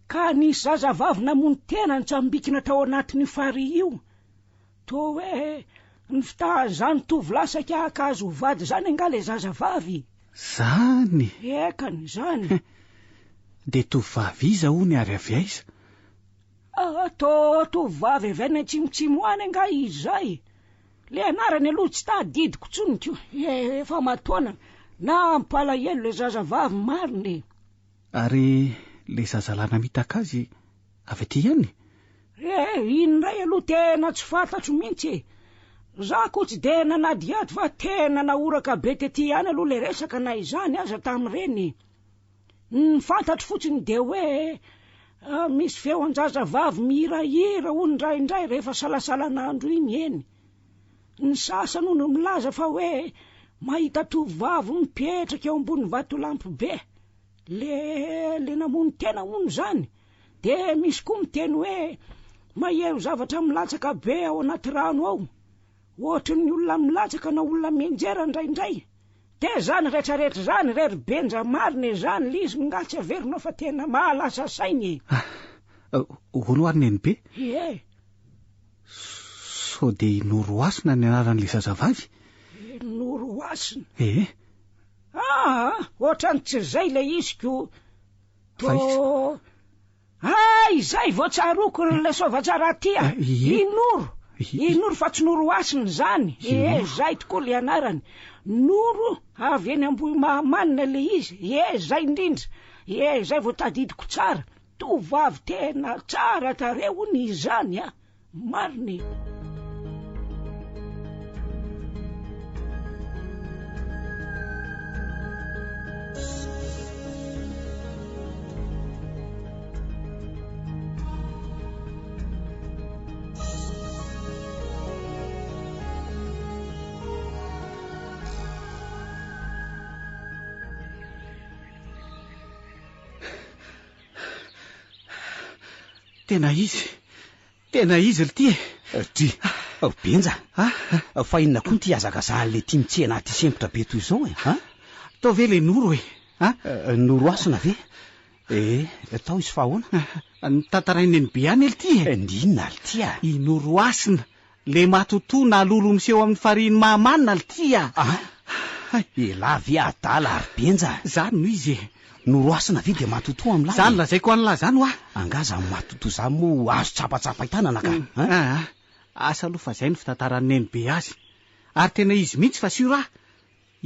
Ka nisy zazavavy namony tena nitsambikina tao anatin'ny fary io. To hoe ny fitahazany tovlasaka akazo vady zany nga le zazavavy. Zany? Ekany zany. De tovavy iza hony ary avy aiza? Tovavy avy any atsimotsimo any nga izay. Le anarany aloha tsy tadidiko tsoniko. Efa matoana na mpalahelo le zazavavy mariny. Ary le zazalana mitaka azy avy aty ihany? Inray aloha tena tsy fantatro mihitsy. Za ko tsy de nanadiady fa tena naoraka be tety ihany aloha le resaka na izany aza tamin'ireny. Ny fantatro fotsiny de hoe misy feo an-jazavavy mihirahira hono indraindray rehefa salasalan'andro iny eny. Ny sasany no milaza fa hoe mahita tovavy mipetraka eo ambony vatolampy be. Le namony tena hono zany. De misy koa miteny hoe maheno zavatra milatsaka be ao anaty rano ao. Ohatry ny olona milatsaka na olona menjera indraindray. De zany rehetrarehetra zany rery benja mariny zany lizy nga tsy averinao fa tena mahalasa sainy. Hono ary neny be? Sao de Noroasina ny anaran'le zazavavy? Noroasina? Ah, ohatrany tsy zay le iziko. Izay vao tsaroko le sovatsara aty Inoro fa tsy Noroasina zany. Zay tokoa le anarany. Noro avy eny ambohy mahamanina le izy. Zay indrindra. Zay vao tadidiko tsara. Tovavy tena tsara tarehony izany mariny. Tena izy ly ty benja fa inona koa ty azakazan'le tia mitsena ty sempotra be toy izao tao ve le noro noro asina ve tao izy fa ahoana nitantarainy eny be any ely ty inona ly ty i noro asina le matotoa na lolo miseho amin'ny fariny mahamanina ly ty ela ve adala ary benja zany no izy noro asina ve de matotoa amin'lahy zany lazaiko an'lahy zany angaza matotoa zany mo azo tsapatsapaitanana ka asa aloha fa zay ny fitantaran'ny eny be azy ary tena izy mihitsy fa sio raha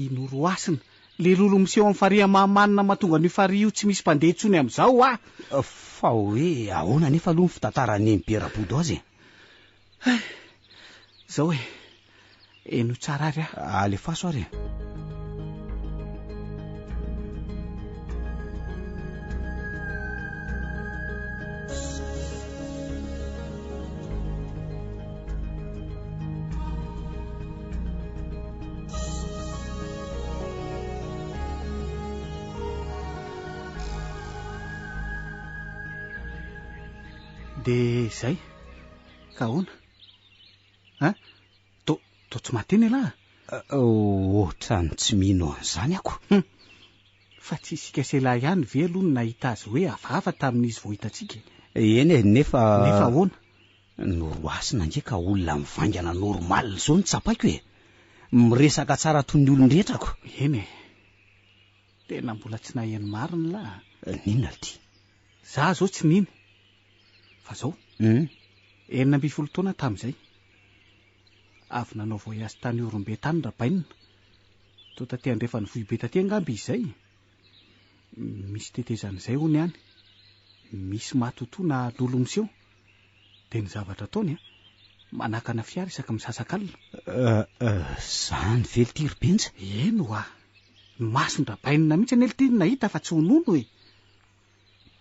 i noro asina le lolo miseho amin'ny faria mahamanina mahatonga ny faria io tsy misy mpandeha intsony amin'izao fa hoe ahoana nefa aloha ny fitantaran'ny eny be rabodo azy zao eno tsara ary alefaso ary de zay ka ahoana to tsy mateny alahy ohatrany tsy mino an'izany ako fa tsy isika selahy ihany ve aloha no nahita azy hoe hafahafa tamin'izy vao hitantsika eny nefa ahoana noro asina ndraika olona mivangana normal zao ny tsapaiko miresaka tsara toy ny olon-drehetrako eny tena mbola tsy naheno mariny lahy ninona ly ty za zao tsy niny fa zao 12 taona tamin'izay avy nanao voyage tany Orombe tany rabainina to taty andrefa ny vohibe taty angamby izy zay misy tetezan'izay hony any misy matotoa na lolo miseho de ny zavatra ataony manakana fiara isaka misasakalina zany vely ty Robenja eno ny masony rabainina mihitsy any ely ty nahita fa tsy honono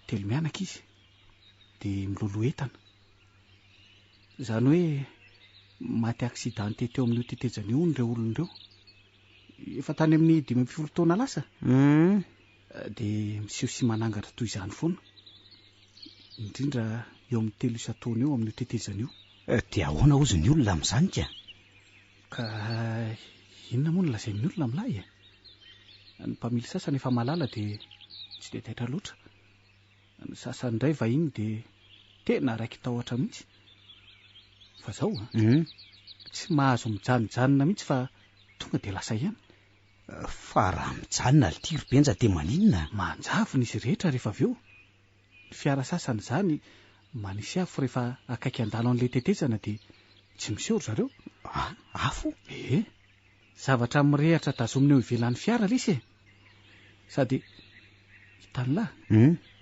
telo mianaka izy de milolo entana zany hoe maty accidenté teo amin'io tetezana io nireo olon'ireo efa tany amin'ny 12 taona lasa de miseho sy manangatra toy izany foana indrindra eo amin'ny 3 isa-taona eo amin'io tetezana io de ahoana ozy ny olona amin'izany ka inona moa no lazain'ny olona amin'lahy ny mpamily sasany efa malala de tsy de taitra loatra ny sasany indray vahiny de tena raiky tahotra mihitsy fa zao tsy mahazo mijanonjanona mihitsy fa tonga de lasa ihany fa raha mijanona ly ty Robenja de maninona manjavona izy rehetra rehefa avy eo ny fiara sasany zany manisy afo rehefa akaiky andalo an'le tetezana de tsy miseho zareo afo zavatra mirehatra tazomina eo ivelan'ny fiara lesy sady hitan'lahy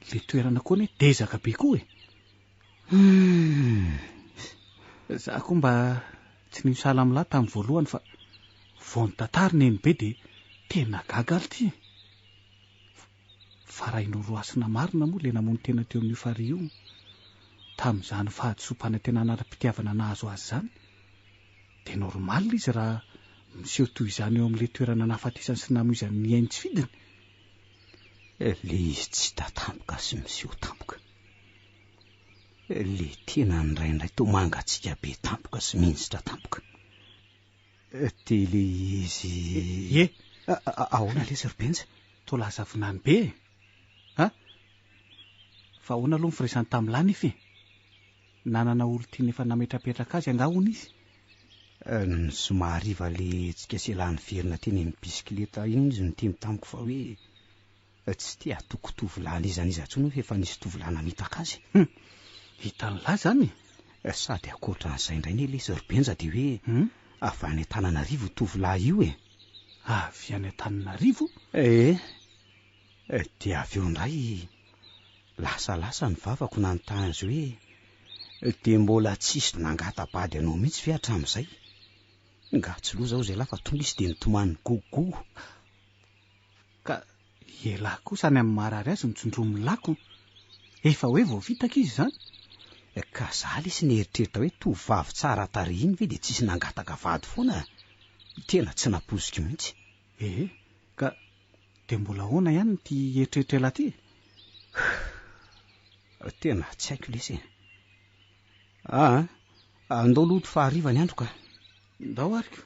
le toerana koa ne dezaka be koa za koa mba tsy nisala amin'lahy tamin'ny voalohany fa vao nitantarina eny be de tena gagaly ty fa raha inoro asina marina moa le namono tena teo amin'io fary io tamin'izany fahadisompana tena anara-pitiavana nahazo azy zany de normal izy raha miseho toy izany eo amin'le toerana nahafatesany sy namoizan'ny ainy tsy fidiny le izy tsy tatampoka sy miseho tampoka le tena nyraindray to mangatsika be tampoka sy minjitra tampoka de le izy ahoana lesy Robenja to lazavinany be fa ahoana aloha mifiresany tamin'lahy nefa nanana olo tiany efa nametrapetraka azy angahony izy ny somariva le tsika selany verina teny amin'ny bisikileta iny izy niteny tamiko fa hoe tsy te atoko tovolana izan'izantsony hoe efa nisy tovolana mitaka azy hitan'lahy zany sady akoatran'izay indray ne lesy Robenja de hoe avy any Antananarivo tovolahy io avy any Antananarivo de avy eo indray lasalasa ny vavako nanontany azy hoe de mbola tsisy nangatabady anao mihitsy ve hatramin'izay nga tsy loha zao zay lahy fa tonga izy de nitomany gogo ka elahy kosa any amin'ny marary azy mitsondromy lako efa hoe vao vitaka izy zany ka za lesy nieritreritra hoe tovavy tsara tary iny ve de tsisy nangataka vady foana tena tsy napozika mihitsy ka de mbola ahoana ihany ty eritreritra elahy ty tena tsy haiko lesy andao loto faharivany andro ka ndao ariko.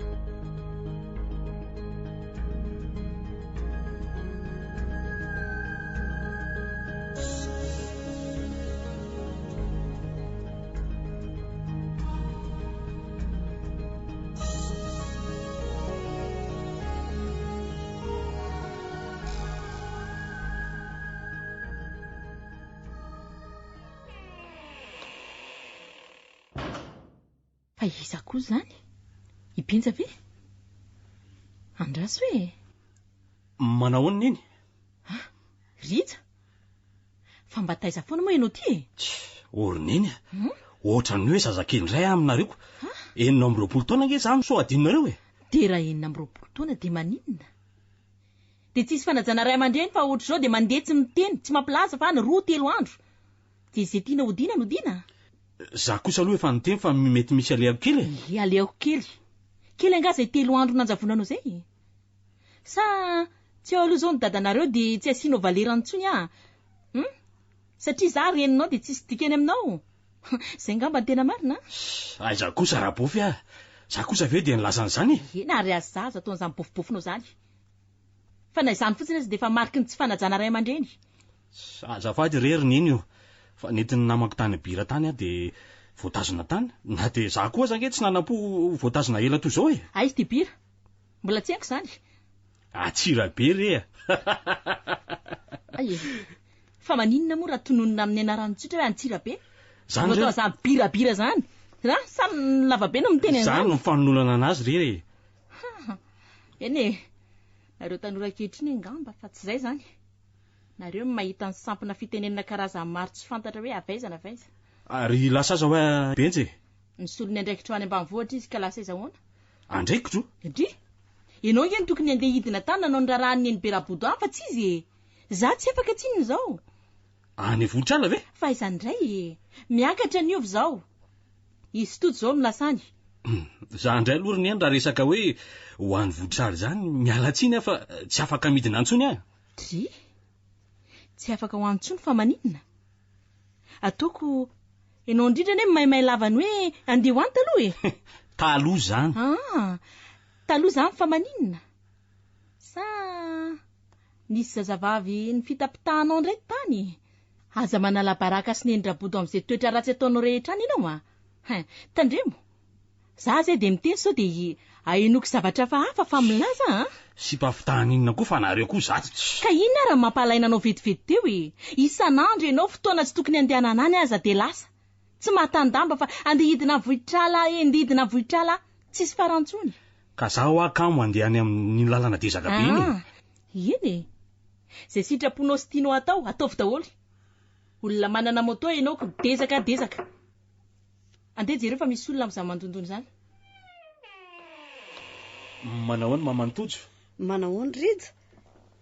fa iza koa zany ipenja ve andraso hoe manahoana iny rija fa mba taiza foana moa ianao ty orina iny ohatrany hoe zazakely ndray aminareo 9 taona nge za so adinonareo de raha 9 taona de maninona de tsisy fanajana ray aman-dreny fa ohatra zao de mandeha tsy miteny tsy mampilaza fa any 2-3 andro de zay tiana hodina nodina za kosa aloha efa niteny fa mety misy aleako kely aleako kely anga zay 3 andro nanjavonanao zay sa tsy eo aloha zao ny dadanareo de tsy asianao valerany ntsony satria za reninao de tsisy dikeny aminao zay ngamba ny tena marina za kosa raha bofy za kosa ve de nilazan'izany na ry azy zaza ataon'izany bofobofonao zany fa na izany fotsiny azy de fa mariky ny tsy fanajana ray aman-dreny azafady reriny iny io fa netiny namako tany bira tany de voatazona tany na de za koa zange tsy nanam-po voatazona ela toy zao aizy ty bira mbola tsy haiko zany atsira be re fa maninona moa raha tononona amin'ny anarany tsotra hoe antsira be zany za birabira zany raha samy lavabe no miteny zany no mifanonolana anazy re eny nareo tanora kehitriny ngamba fa tsy zay zany nareo mahita ny sampina fitenenina karazany maro tsy fantatra hoe avaizana ary lasa aza hoe benjy ny solony andraikitra ho any ambanivohitra izy ka lasa iza hoana andraikitro dry ianao nge ny tokony andeha hidina tany nanao ny raharahan'ny eny berabodo any fa tsy izy za tsy afaka tsinony zao any vohitrala ve fa izany ndray miakatra niovy zao izy toto zao milasany za ndray aloriny eny raha resaka hoe ho any vohitrala zany mialatsiny fa tsy afaka midina antsony dry tsy afaka ho antsony fa maninona ataoko ianao indrindra ne maimay lavany hoe andeha ho any taloha taloha zany taloha zany fa maninona sa nisy zazavavy ny fitapitahanao ndray tany aza manala baraka sy nendrabodo amin'izay toetra ratsy ataonao rehetra any ianao tandremo za zay de miteny sao de ahenoko zavatra fa hafa fa milaza sy mpafitahana inona koa fa nareo koa zaty ka inona raha mampalaina anao vetivety teo isan'andro ianao fotoana tsy tokony andehanana any aza de lasa tsy mahatandamba fa andeha hidina vohitrala ndihidina vohitrala tsisy farantsony ka zaho akamo andeha any amin'ny lalana dezaka be iny zay sitraponao sy tianao atao ataovy daholo olona manana moto ianao ko dezaka andeha jereo fa misy olona amin'izany mandondony zany manahoany mamantojo manahoany rija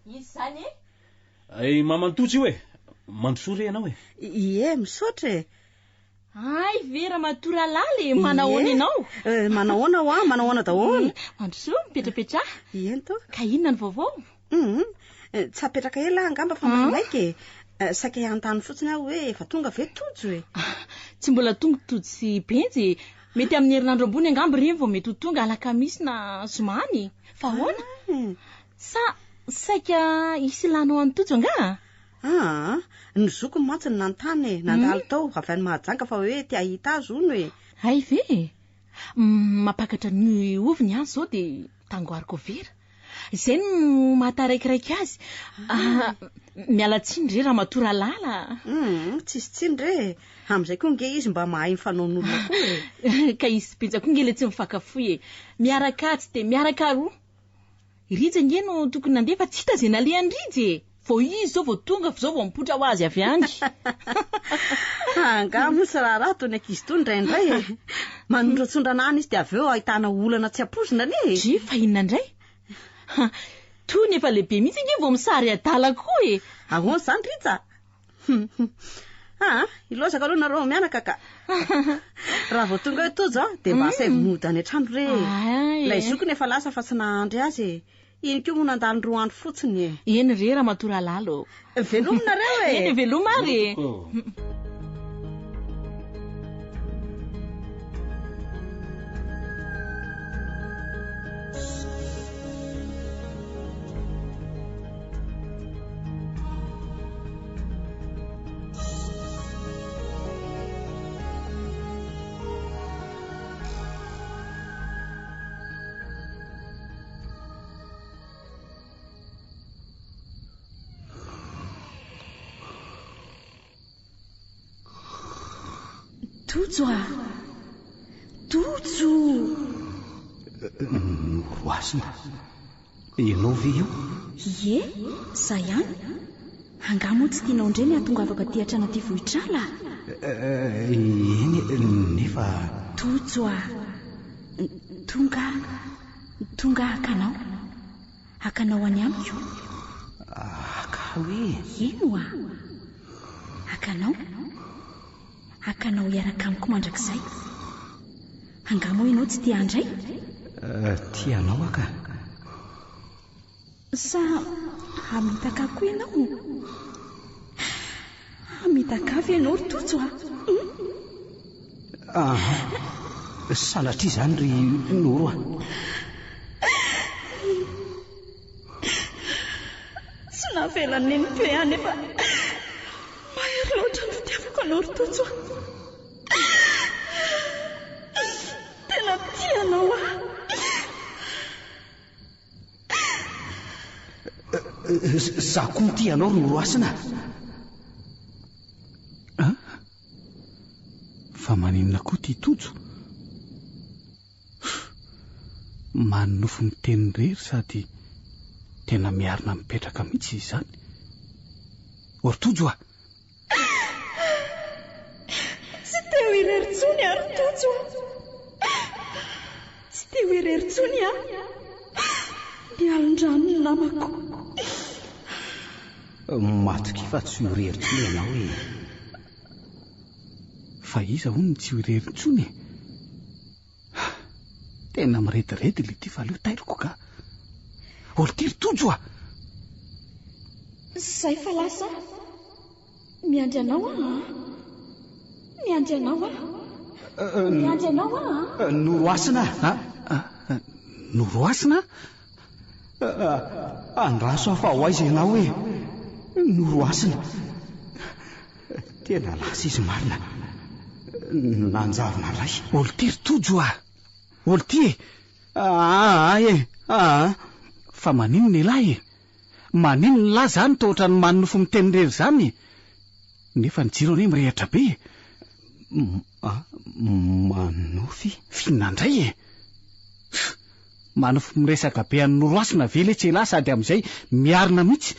izy zany mamantojo io mandrosoa re ianao misaotra ay vera matora laly manahoana ianao manahoana manahoana daholo mandrosoa mipetrapetra eny to ka inona ny vaovao tsy apetraka ela angamba fa maiky saika antany fotsiny aho hoe efa tonga ve tojo tsy mbola tonga tojo sy benjy mety amin'ny herinandro ambony angamba reny vao mety ho tonga alakamisy na zomany fa hoana sa saika isy lanao any tojo anga ny zokony mantsy ny nantany nandalo tao avy any mahajanga fa hoe tia hita azy ony ay ve mapakatra ny oviny any zao de tangoariko vera izay no mahatairaikiraiky azy miala tsiny re raha matora lala tsisy tsiny re am'izay koa nge izy mba mahay mifanaon'olona koa ka izy penja koa nge le tsy mifakafoy miaraka tsy de miaraka roa irija nge no tokony nandeha fa tsy hita zay nalehan'ny rija vao izy zao vao tonga zao vao mipotra ho azy avy any anga mosy raha tony ankizy tony ndraindray manondratsondranany izy de avy eo ahitana olana tsy ampozina dry fa inona ndray tony efa lehibe mihitsy nge vao misary adala koa ahoana zany rija ilozaka aloha nareo mianaka ka raha vao tonga hoe tojo de mba asay mody any an-trano re lay zokony efa lasa fa tsy nahandry azy iny ko moa nandalo 2 andro fotsiny eny re raha matora lalo velominareo eny veloma ary tojo a tojo Noroasina ianao ve io? Ie, za ihany. Angamo tsy tianao indray ny atonga afaka ty hatrana ty vohitrala. Eny nefa tojo a tonga akanao any amiko. Aka hoe eno a akanao iaraka amiko mandrakizay. Angamo ianao tsy tia andray? tianao aka sa hamitaka koa ianao? Hamitaka ianao ry tojo a? Salatria izany ry Noro a. Tsy navelany neniko ihany efa mahery loatra ny fitiavako anao ry tojo a. Tena tianao a. Za koa ny tianao ry Noroasina. Fa maninona koa ty tojo? Manofo miteny rery sady tena miarina mipetraka mihitsy izany. Ory tojo a? Tsy teo ireritsony ary tojo a. Tsy teo ireritsony a. Mialondrano ny namako. Matoky fa tsy ireritsony ianao e. Fa iza hono tsy ireritsony? Tena mirediredy le ty fa leo tairiko ka. Oly ty ry tojo a? Zay fa lasa miandry anao a. Miandry anao a. Noroasina. Noroasina? Andraso afa ho aiza ianao hoe Noroasina. Tena lasa izy marina. Nanjavona ray. Oly ty ry tojo a? Oly ty e? Fa manino ny lahy e? Manino ny lahy zany to ohatran'ny manonofo miteny rery zany? Nefa ny jiro ane mirehatra be. Manofy? Fihinandray e? Manofo miresaka be an'ny Noroasina vele tsy ela sady amin'izay miarina mihitsy.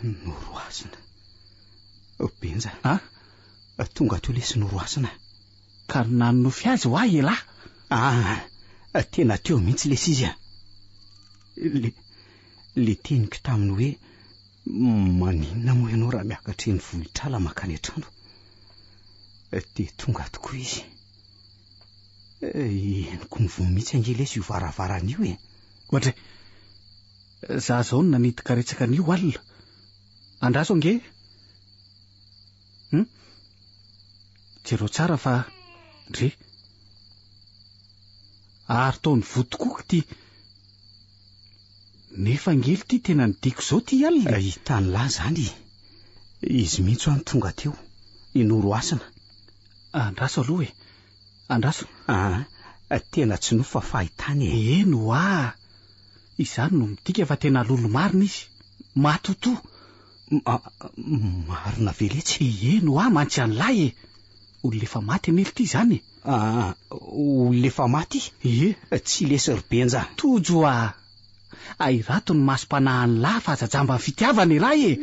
Noroasina Benja. Tonga teo lesy Noroasina. Ka nanofy azy ho ahy ela? Tena teo mihitsy lesy izy a. Le teniko taminy hoe maninona moa ianao raha miakatra eny vohitrala makany an-trano. De tonga tokoa izy. Eniko mivoa mihitsy angelesy io varavaran'io e. Ohatry za zao no nanidika retsaka an'io alina. Andraso ange? Jereo tsara fa dre ary taony votokoky ty. Nefa angely ty tena nidiko zao ty alina. Hitany lahy zany. Izy mihitsy ho any tonga teo i Noroasina. Andraso aloha e. Andraso. Tena tsy nofa fahitany e. Eno a. Izany no midika fa tena lolo marina izy. Matoto. Marina veletsy. Eno a mantsy an'lahy e. Olona efa maty anely ty zany. Olona efa maty? Tsy lesy ry Benja. Tojo a. Airato ny masom-panahany lahy fa jajamba ny fitiavana lahy e.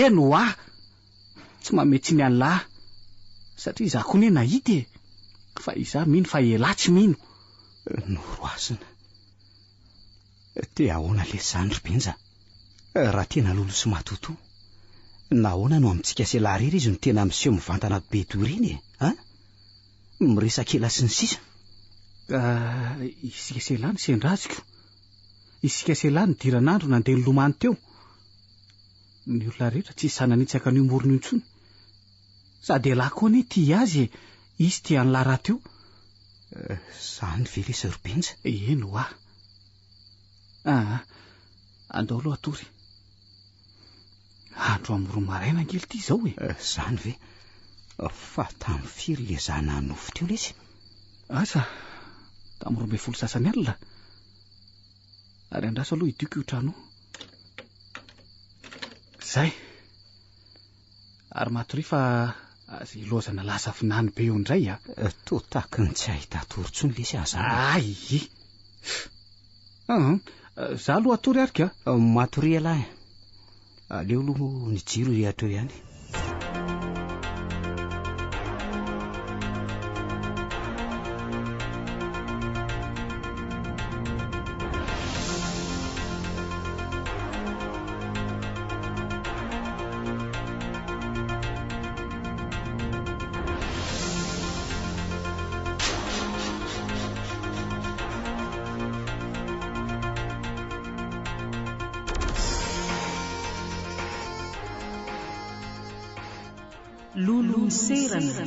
Eno a. Tsy mametsy ny any lahy. Satria za koa ne nahita e. Fa iza mino fa ela tsy mino. Noroasina. Te ahoana lesy zany ry Benja? Raha tena lolo sy matoto. Nahoana no amintsika se larery izy no tena miseho mivantana be doreny e? Miresaka ela sy ny sisa. Isika se lany sendraziko. Isika se lany diranandro nandeha nilomany teo. Ny olona rehetra tsy sananitsaka ny morony intsony. Sady ela koa ne ty azy izy ty an'la raha teo. Zany ve lesy ry Benja? Eno a. Andao aloha atory. Andro amoro maraina angely ty zao e. Zany ve? Fa tamin'ny firy le za nanofo teo lesy? Asa tamin'ny 12 sasany alina. Ary andraso aloha idiko io trano. Zay. Ary matory fa Zay lozana lasa finany be eo indray to tahaka ny tsy ahita torontsony lesy aza. Ay, za aloha atory arika. Matory alahy. Aleo aloha ny jiro rehetra eo ihany. Lolo miserana.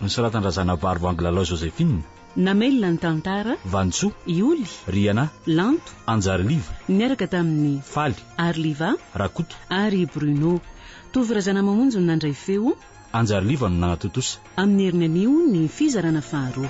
Nisoratan'Razana Barbo Anglalao Joséphine. Namelona ny tantara. Vantsoa. Ioly. Riana. Lanto. Anjariliva. Niaraka tamin'ny Faly. Arliva. Rakoto. Ary Bruno. Tovirazana mamonjy no nandray feo. Anjariliva no nanatotosa. Amin'ny herinanio ny fizarana faharoa.